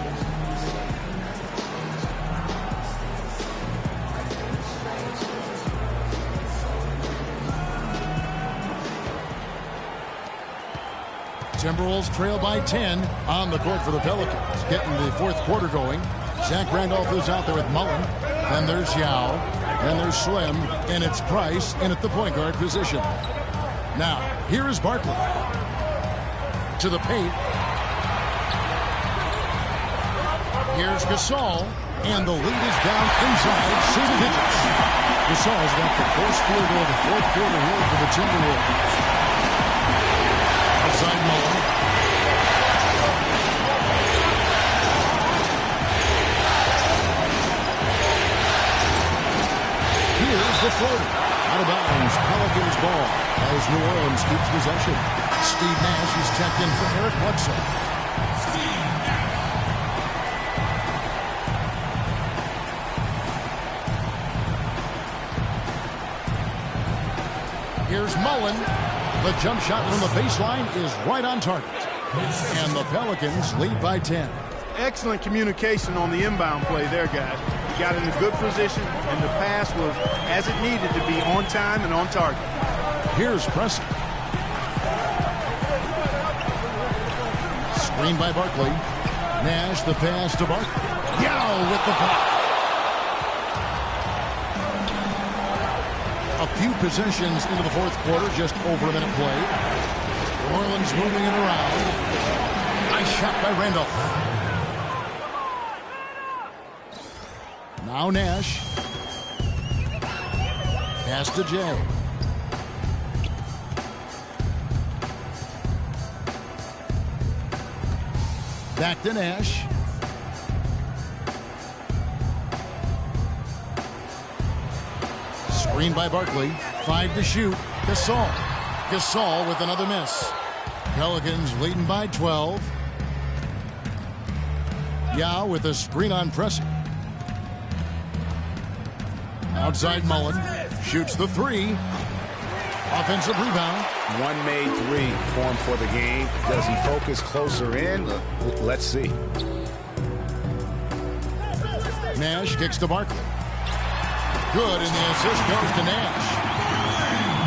Timberwolves trail by 10 on the court for the Pelicans. Getting the fourth quarter going. Zach Randolph is out there with Mullen. Then there's Yao. Then there's Slim. And it's Price in at the point guard position. Now, here is Barkley. To the paint. Here's Gasol, and the lead is down inside single digits. Gasol's got the first field goal of the fourth quarter here for the Timberwolves. Outside Mullen. Here's the floater. Out of bounds, Pelicans ball as New Orleans keeps possession. Steve Nash is checked in for Eric Bledsoe. Here's Mullen. The jump shot from the baseline is right on target. And the Pelicans lead by 10. Excellent communication on the inbound play there, guys. He got in a good position, and the pass was as it needed to be, on time and on target. Here's Preston. Screen by Barkley. Nash the pass to Barkley. Yao with the block. A few possessions into the fourth quarter, just over a minute played. New Orleans moving it around. Nice shot by Randolph. Now Nash. Pass to Jay. Back to Nash. Screen by Barkley. 5 to shoot. Gasol. Gasol with another miss. Pelicans leading by 12. Yao with a screen on pressing. Outside Mullen. Shoots the 3. Offensive rebound. One made 3 for him for the game. Does he focus closer in? Let's see. Nash kicks to Barkley. Good, and the assist goes to Nash.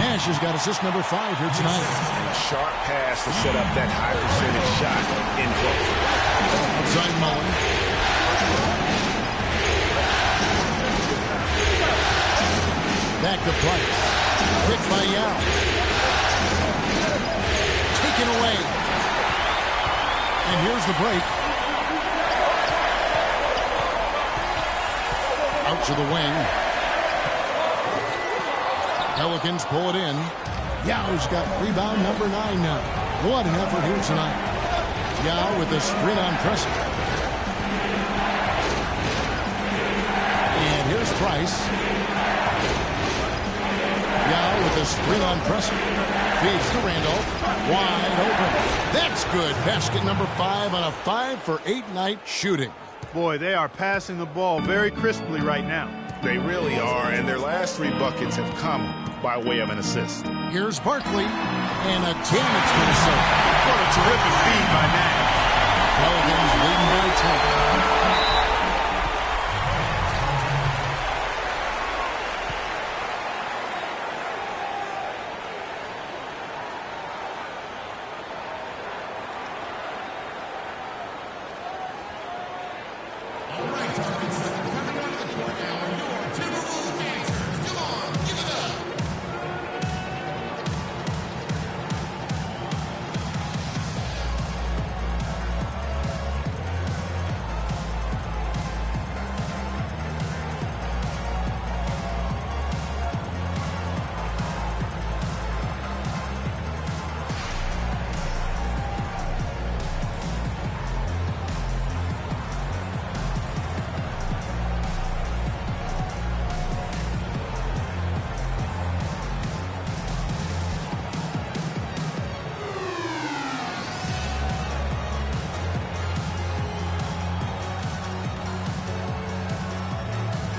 Nash has got assist number 5 here tonight. And a sharp pass to set up that high percentage shot in close. Outside Mullen. Back to Price. Picked by Yao. Taken away. And here's the break. Out to the wing. Pelicans pull it in. Yao's got rebound number 9 now. What an effort here tonight. Yao with the screen on pressing. And here's Price. Yao with the screen on pressing. Feeds to Randolph. Wide open. That's good. Basket number 5 on a 5-for-8 night shooting. Boy, they are passing the ball very crisply right now. They really are, and their last 3 buckets have come by way of an assist. Here's Barkley, and again it's Minnesota. What a terrific feed by Nash. Pelicans leading by 10.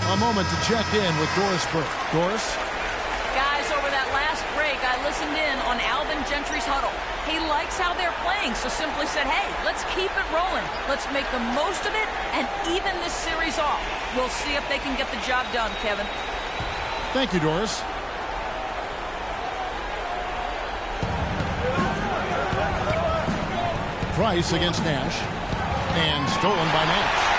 A moment to check in with Doris Burke. Doris? Guys, over that last break, I listened in on Alvin Gentry's huddle. He likes how they're playing, so simply said, hey, let's keep it rolling. Let's make the most of it and even this series off. We'll see if they can get the job done, Kevin. Thank you, Doris. Price against Nash. And stolen by Nash.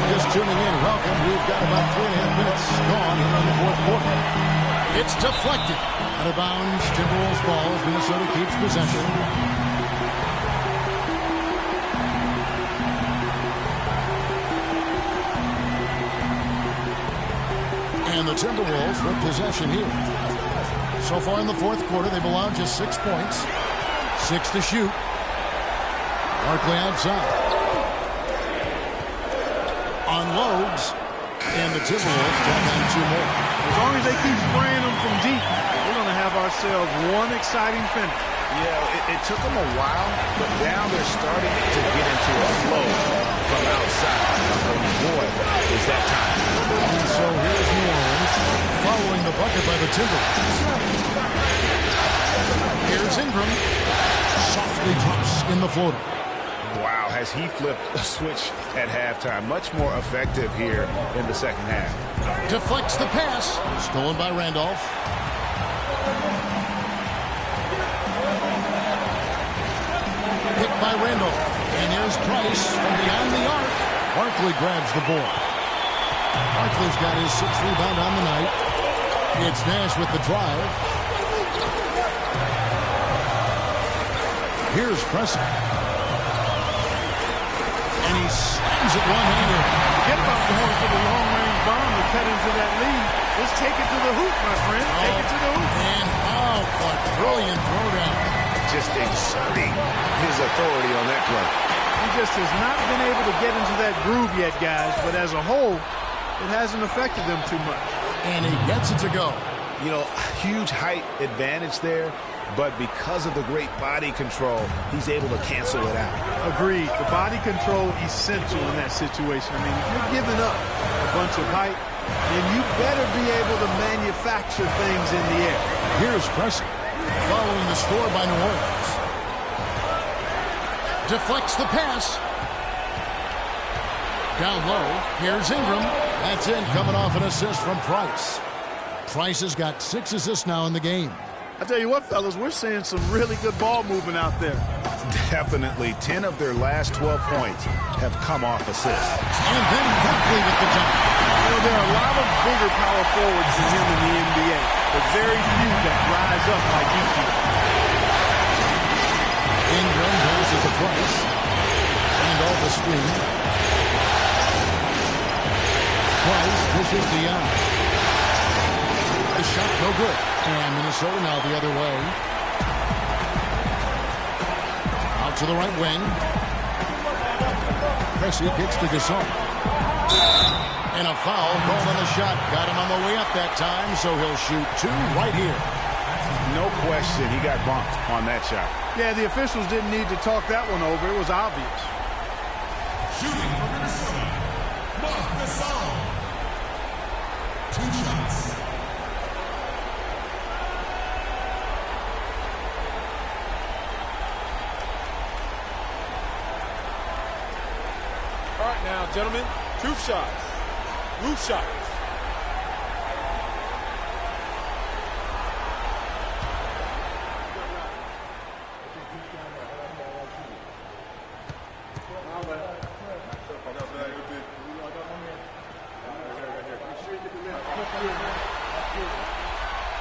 Just tuning in, welcome. We've got about 3.5 minutes gone here in the fourth quarter. It's deflected. Out of bounds, Timberwolves ball as Minnesota keeps possession. And the Timberwolves with possession here. So far in the fourth quarter, they've allowed just 6 points. 6 to shoot. Barkley outside. Unloads, and the Timberwolves tack on 2 more. As long as they keep spraying them from deep, we're going to have ourselves one exciting finish. Yeah, it took them a while, but now they're starting to get into a flow from outside. Oh, boy, is that time. And so here's New Orleans following the bucket by the Timberwolves. Here's Ingram. Softly drops in the floater. Wow, has he flipped a switch at halftime. Much more effective here in the second half. Deflects the pass. Stolen by Randolph. Picked by Randolph. And here's Price from beyond the arc. Barkley grabs the ball. Barkley's got his 6th rebound on the night. It's Nash with the drive. Here's Preston. And he slams it one-handed. Forget about going for the long-range bomb to cut into that lead. Let's take it to the hoop, my friend. Take it to the hoop. And how a brilliant throwdown. Just exerting his authority on that play. He just has not been able to get into that groove yet, guys. But as a whole, it hasn't affected them too much. And he gets it to go. You know, huge height advantage there, but because of the great body control, he's able to cancel it out. Agreed. The body control essential in that situation. I mean, if you're giving up a bunch of height, then you better be able to manufacture things in the air. Here's Preston following the score by New Orleans. Deflects the pass. Down low, here's Ingram. That's in, coming off an assist from Price. Price has got 6 assists now in the game. I tell you what, fellas, we're seeing some really good ball movement out there. Definitely. 10 of their last 12 points have come off assists. And then Barkley with the jump. You know, there are a lot of bigger power forwards than him in the NBA, but very few that rise up like he can. Ingram goes to the Price. And off the screen. Price pushes Dion. The shot no good. And Minnesota now the other way. Out to the right wing. Pressey kicks to Gasol. And a foul called on the shot. Got him on the way up that time, so he'll shoot 2 right here. No question, he got bumped on that shot. Yeah, the officials didn't need to talk that one over. It was obvious. Shooting for Minnesota, Marc Gasol. 2 shots. All right, now, gentlemen, 2 shots. Loose shots.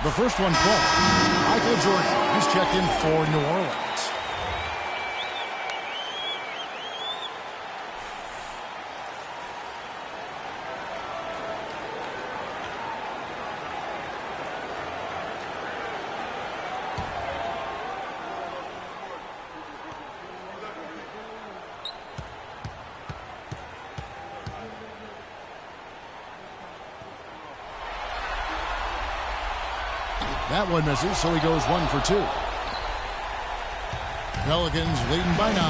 The first one falls. Michael Jordan. He's checked in for New Orleans. That one misses, so he goes 1 for 2. Pelicans leading by 9.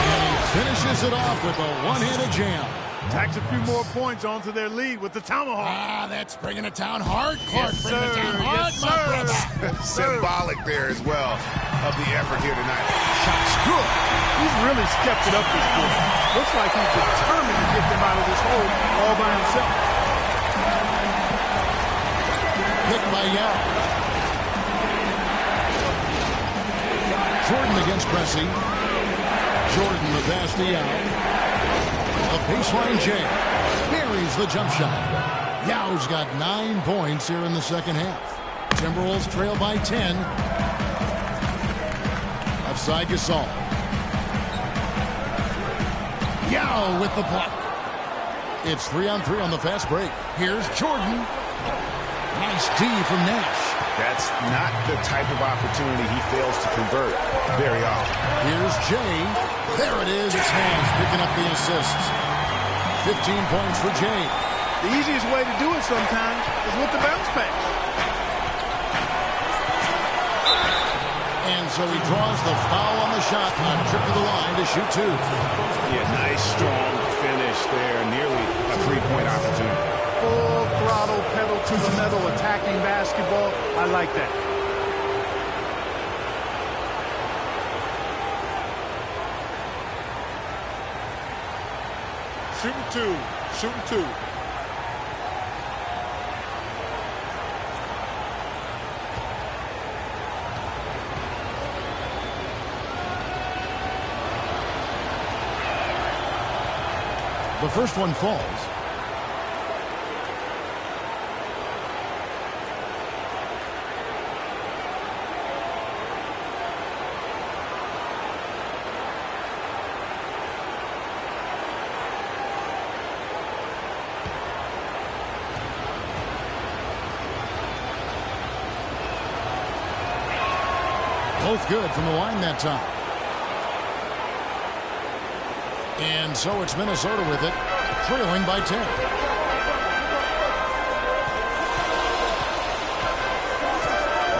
And he finishes it off with a one-handed jam. Tacks a few more points onto their lead with the tomahawk. Ah, that's bringing it down hard. Clark, Yes, bring it down sir. hard, Yes, my sir. brother. Symbolic there as well of the effort here tonight. Shot's good. He's really stepped it up this quarter. Looks like he's determined to get them out of this hole all by himself. Picked by Yao. Jordan against Pressey. Jordan the pass to Yao. A baseline jam. Buries the jump shot. Yao's got 9 points here in the second half. Timberwolves trail by 10. Offside Gasol. Yao with the block. It's 3-on-3 on the fast break. Here's Jordan. Nice D from Nash. That's not the type of opportunity he fails to convert very often. Here's Jay. There it is. It's Nash picking up the assists. 15 points for Jay. The easiest way to do it sometimes is with the bounce pass. And so he draws the foul on the shot on trip to the line to shoot 2. Yeah, nice, strong finish there. Nearly a three-point opportunity. Full throttle, pedal to the metal, attacking basketball. I like that. Shooting 2. Shooting 2. The first one falls. Both good from the line that time. And so it's Minnesota with it, trailing by 10.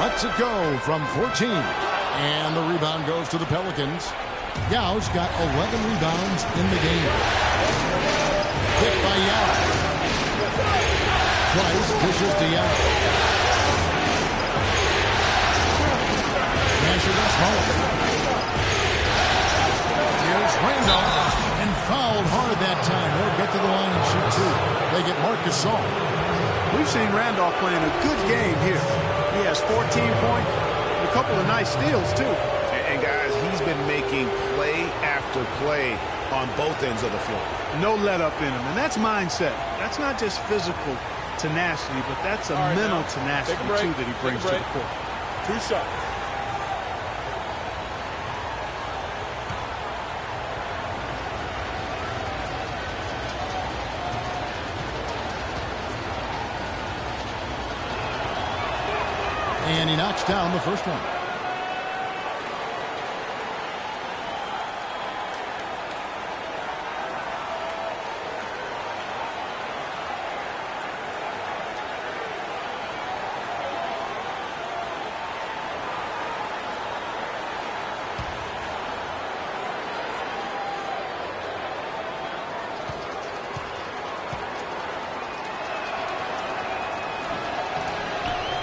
Lets it go from 14. And the rebound goes to the Pelicans. Yau's got 11 rebounds in the game. Picked by Yao. Price dishes to Yao. Nash against Mullen. Here's Randolph. And fouled hard that time. He'll get to the line and shoot 2. They get Marc Gasol. We've seen Randolph playing a good game here. He has 14 points, a couple of nice steals, too. And guys, he's been making play after play on both ends of the floor. No let up in him, and that's mindset. That's not just physical tenacity, but that's a mental tenacity, too, that he brings to the court. 2 shots. And he knocks down the first one.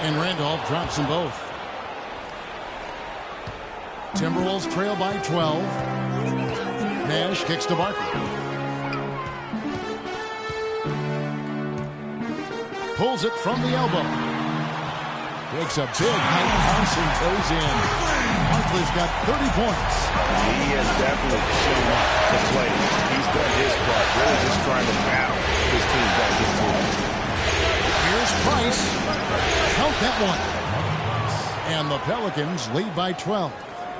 And Randolph drops them both. Timberwolves trail by 12. Nash kicks to Barkley. Pulls it from the elbow. Takes a big high pass and goes in. Barkley's got 30 points. He has definitely shown up to play. He's done his part, really just trying to battle his team back into it. Here's Price. Count that one. And the Pelicans lead by 12.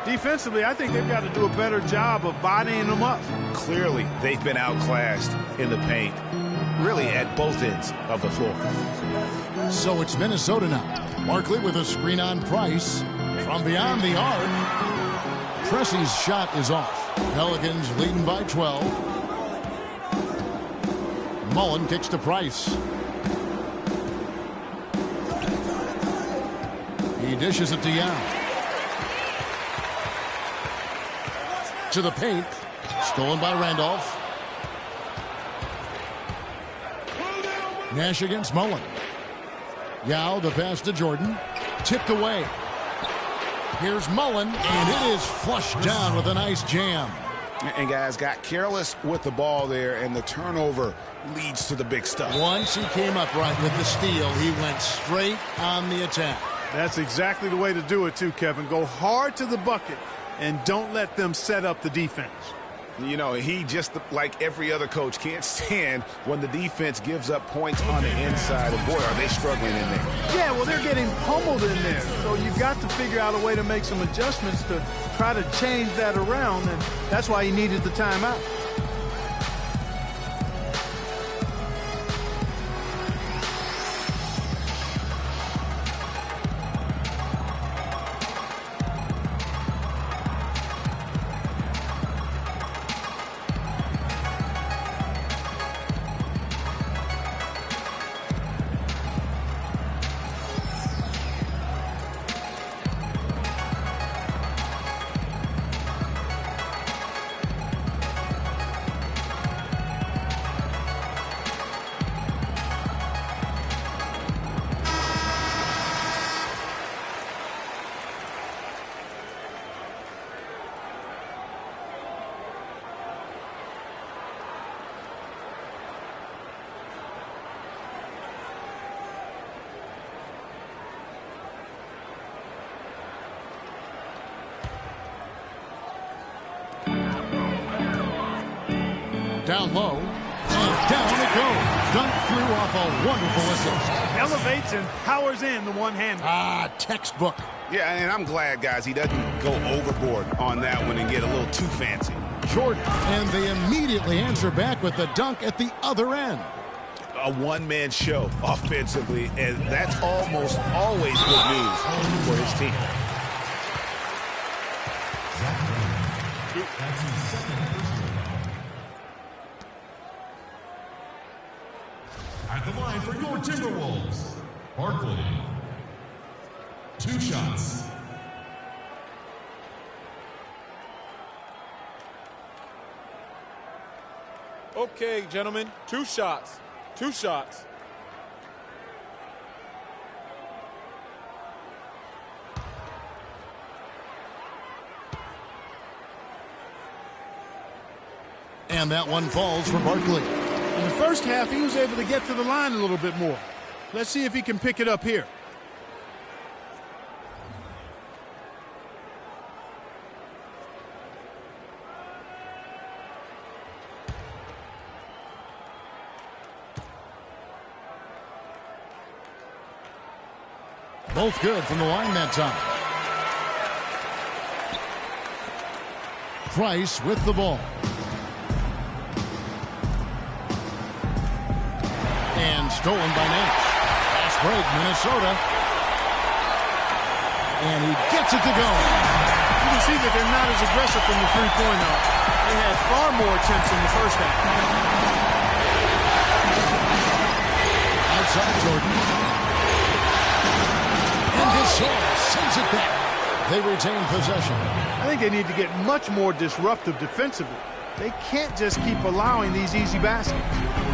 Defensively, I think they've got to do a better job of bodying them up. Clearly, they've been outclassed in the paint, really at both ends of the floor. So it's Minnesota now. Barkley with a screen on Price. From beyond the arc, Pressey's shot is off. Pelicans leading by 12. Mullen kicks to Price. He dishes it to Yao. To the paint. Stolen by Randolph. Nash against Mullen. Yao the pass to Jordan. Tipped away. Here's Mullen, and it is flushed down with a nice jam. And guys got careless with the ball there, and the turnover leads to the big stuff. Once he came up right with the steal, he went straight on the attack. That's exactly the way to do it, too, Kevin. Go hard to the bucket and don't let them set up the defense. You know, he just, like every other coach, can't stand when the defense gives up points on the inside. And boy, are they struggling in there. Yeah, well, they're getting pummeled in there. So you've got to figure out a way to make some adjustments to try to change that around. And that's why he needed the timeout. Down low. And down it goes. Dunked through off a wonderful assist. Elevates and powers in the one-hander. Textbook. Yeah, and I'm glad, guys, he doesn't go overboard on that one and get a little too fancy. Jordan. And they immediately answer back with the dunk at the other end. A one-man show offensively, and that's almost always good news for his team. At the line for your Timberwolves, Barkley. 2 shots. Okay, gentlemen, 2 shots. 2 shots. And that one falls for Barkley. In the first half, he was able to get to the line a little bit more. Let's see if he can pick it up here. Both good from the line that time. Price with the ball. And stolen by Nash. Fast break, Minnesota. And he gets it to go. You can see that they're not as aggressive from the three-point line. They had far more attempts in the first half. Outside Jordan. And Gasol sends it back. They retain possession. I think they need to get much more disruptive defensively. They can't just keep allowing these easy baskets.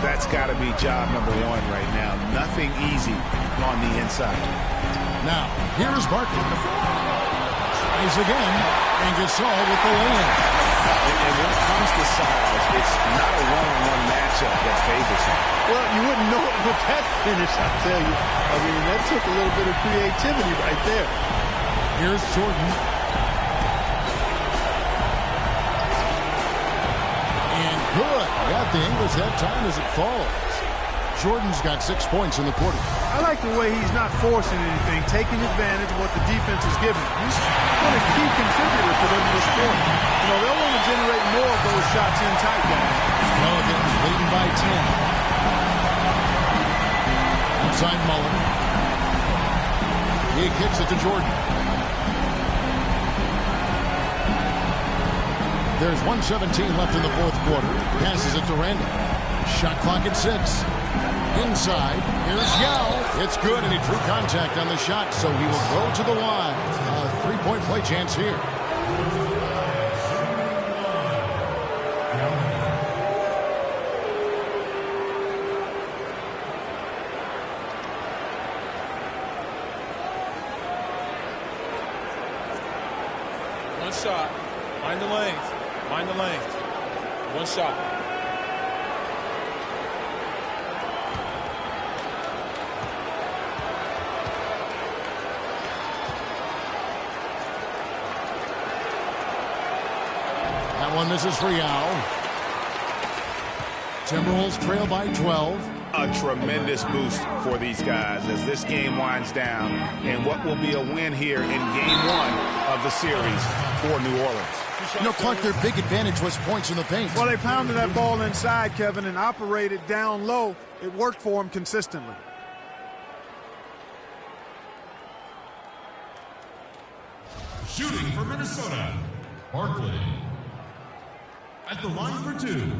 That's got to be job number 1 right now. Nothing easy on the inside. Now, here's Barkley. Tries again, and Gasol with the lay-in. And when it comes to size, it's not a one-on-one matchup that favors him. Well, you wouldn't know it with that finish, I tell you. I mean, that took a little bit of creativity right there. Here's Jordan. And good. Got the English that time as it falls. Jordan's got 6 points in the quarter. I like the way he's not forcing anything, taking advantage of what the defense is giving. He's been a key contributor for them this quarter. You know, they'll want to generate more of those shots in tight, guys. Pelicans leading by 10. Inside Mullen. He kicks it to Jordan. There's 1:17 left in the fourth quarter. Passes it to Randall. Shot clock at 6. Inside, here's Yao. It's good, and he drew contact on the shot, so he will go to the line. A 3-point play chance here. One shot. Mind the lanes. Mind the lanes. One shot. That one misses for Yao. Timberwolves trail by 12. A tremendous boost for these guys as this game winds down and what will be a win here in game 1 of the series for New Orleans. You know, Clark, their big advantage was points in the paint. Well, they pounded that ball inside, Kevin, and operated down low. It worked for them consistently. Shooting for Minnesota, Barkley. At the line for 2.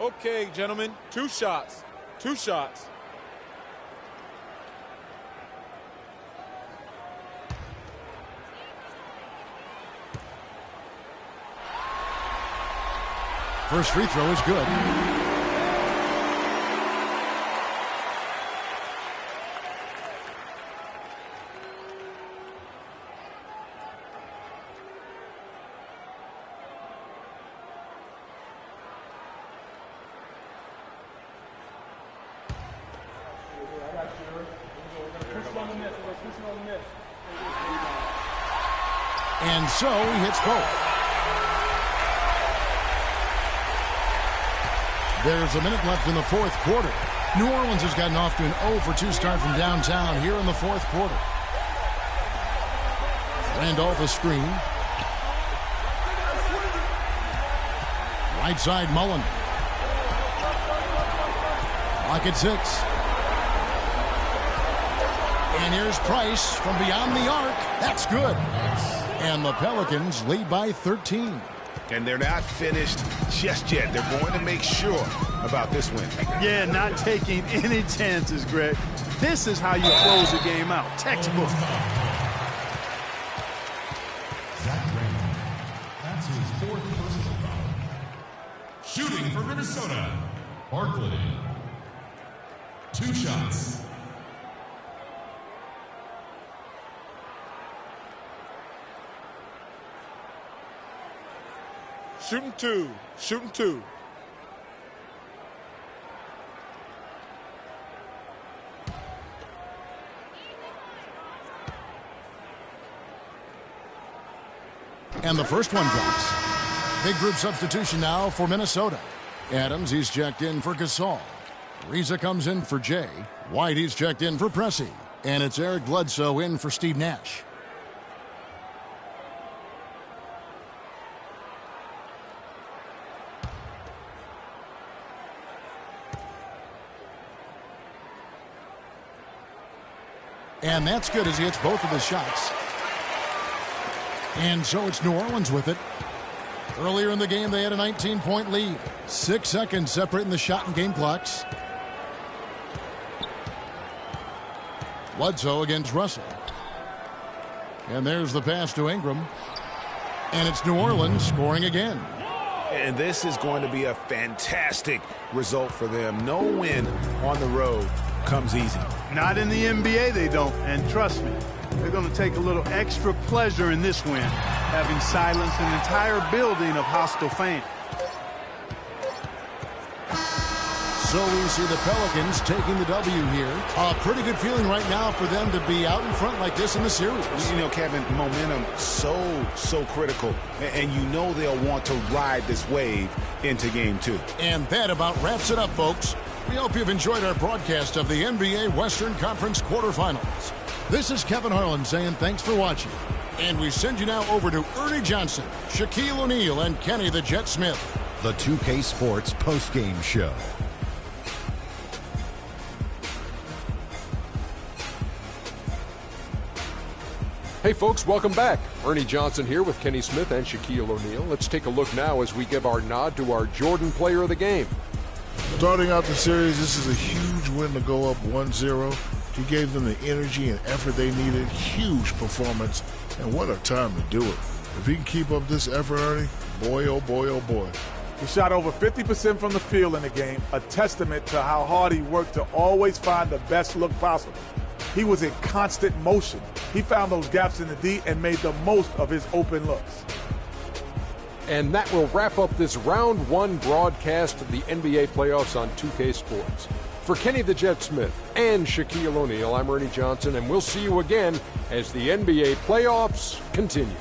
Okay, gentlemen, 2 shots. 2 shots. First free throw is good. And so he hits both. There's a minute left in the fourth quarter. New Orleans has gotten off to an 0-for-2 start from downtown here in the fourth quarter. Randolph a screen. Right side Mullen. Clock at 6. And here's Price from beyond the arc. That's good. And the Pelicans lead by 13. And they're not finished just yet. They're going to make sure about this win. Yeah, not taking any chances, Greg. This is how you close a game out. Textbook. Zach Randolph. That's his 4th personal foul. Shooting for Minnesota. Barkley. 2 shots. Shooting 2. Shooting 2. And the first one drops. Big group substitution now for Minnesota. Adams, he's checked in for Gasol. Reza comes in for Jay. White, he's checked in for Pressey. And it's Eric Bledsoe in for Steve Nash. And that's good as he hits both of his shots. And so it's New Orleans with it. Earlier in the game, they had a 19-point lead. 6 seconds separating the shot and game clocks. Bledsoe against Russell. And there's the pass to Ingram. And it's New Orleans scoring again. And this is going to be a fantastic result for them. No win on the road comes easy. Not in the NBA, they don't. And trust me, they're going to take a little extra pleasure in this win, having silenced an entire building of hostile fans. So we see the Pelicans taking the W here. A pretty good feeling right now for them to be out in front like this in the series. You know, Kevin, momentum so critical. And you know they'll want to ride this wave into game 2. And that about wraps it up, folks. We hope you've enjoyed our broadcast of the NBA Western Conference quarterfinals. This is Kevin Harlan saying thanks for watching. And we send you now over to Ernie Johnson, Shaquille O'Neal, and Kenny the Jet Smith. The 2K Sports postgame show. Hey folks, welcome back. Ernie Johnson here with Kenny Smith and Shaquille O'Neal. Let's take a look now as we give our nod to our Jordan Player of the Game. Starting out the series, this is a huge win to go up 1-0. He gave them the energy and effort they needed. Huge performance, and what a time to do it. If he can keep up this effort, Ernie, boy, oh boy, oh boy. He shot over 50% from the field in the game, a testament to how hard he worked to always find the best look possible. He was in constant motion. He found those gaps in the D and made the most of his open looks. And that will wrap up this round 1 broadcast of the NBA playoffs on 2K Sports. For Kenny the Jet Smith and Shaquille O'Neal, I'm Ernie Johnson, and we'll see you again as the NBA playoffs continue.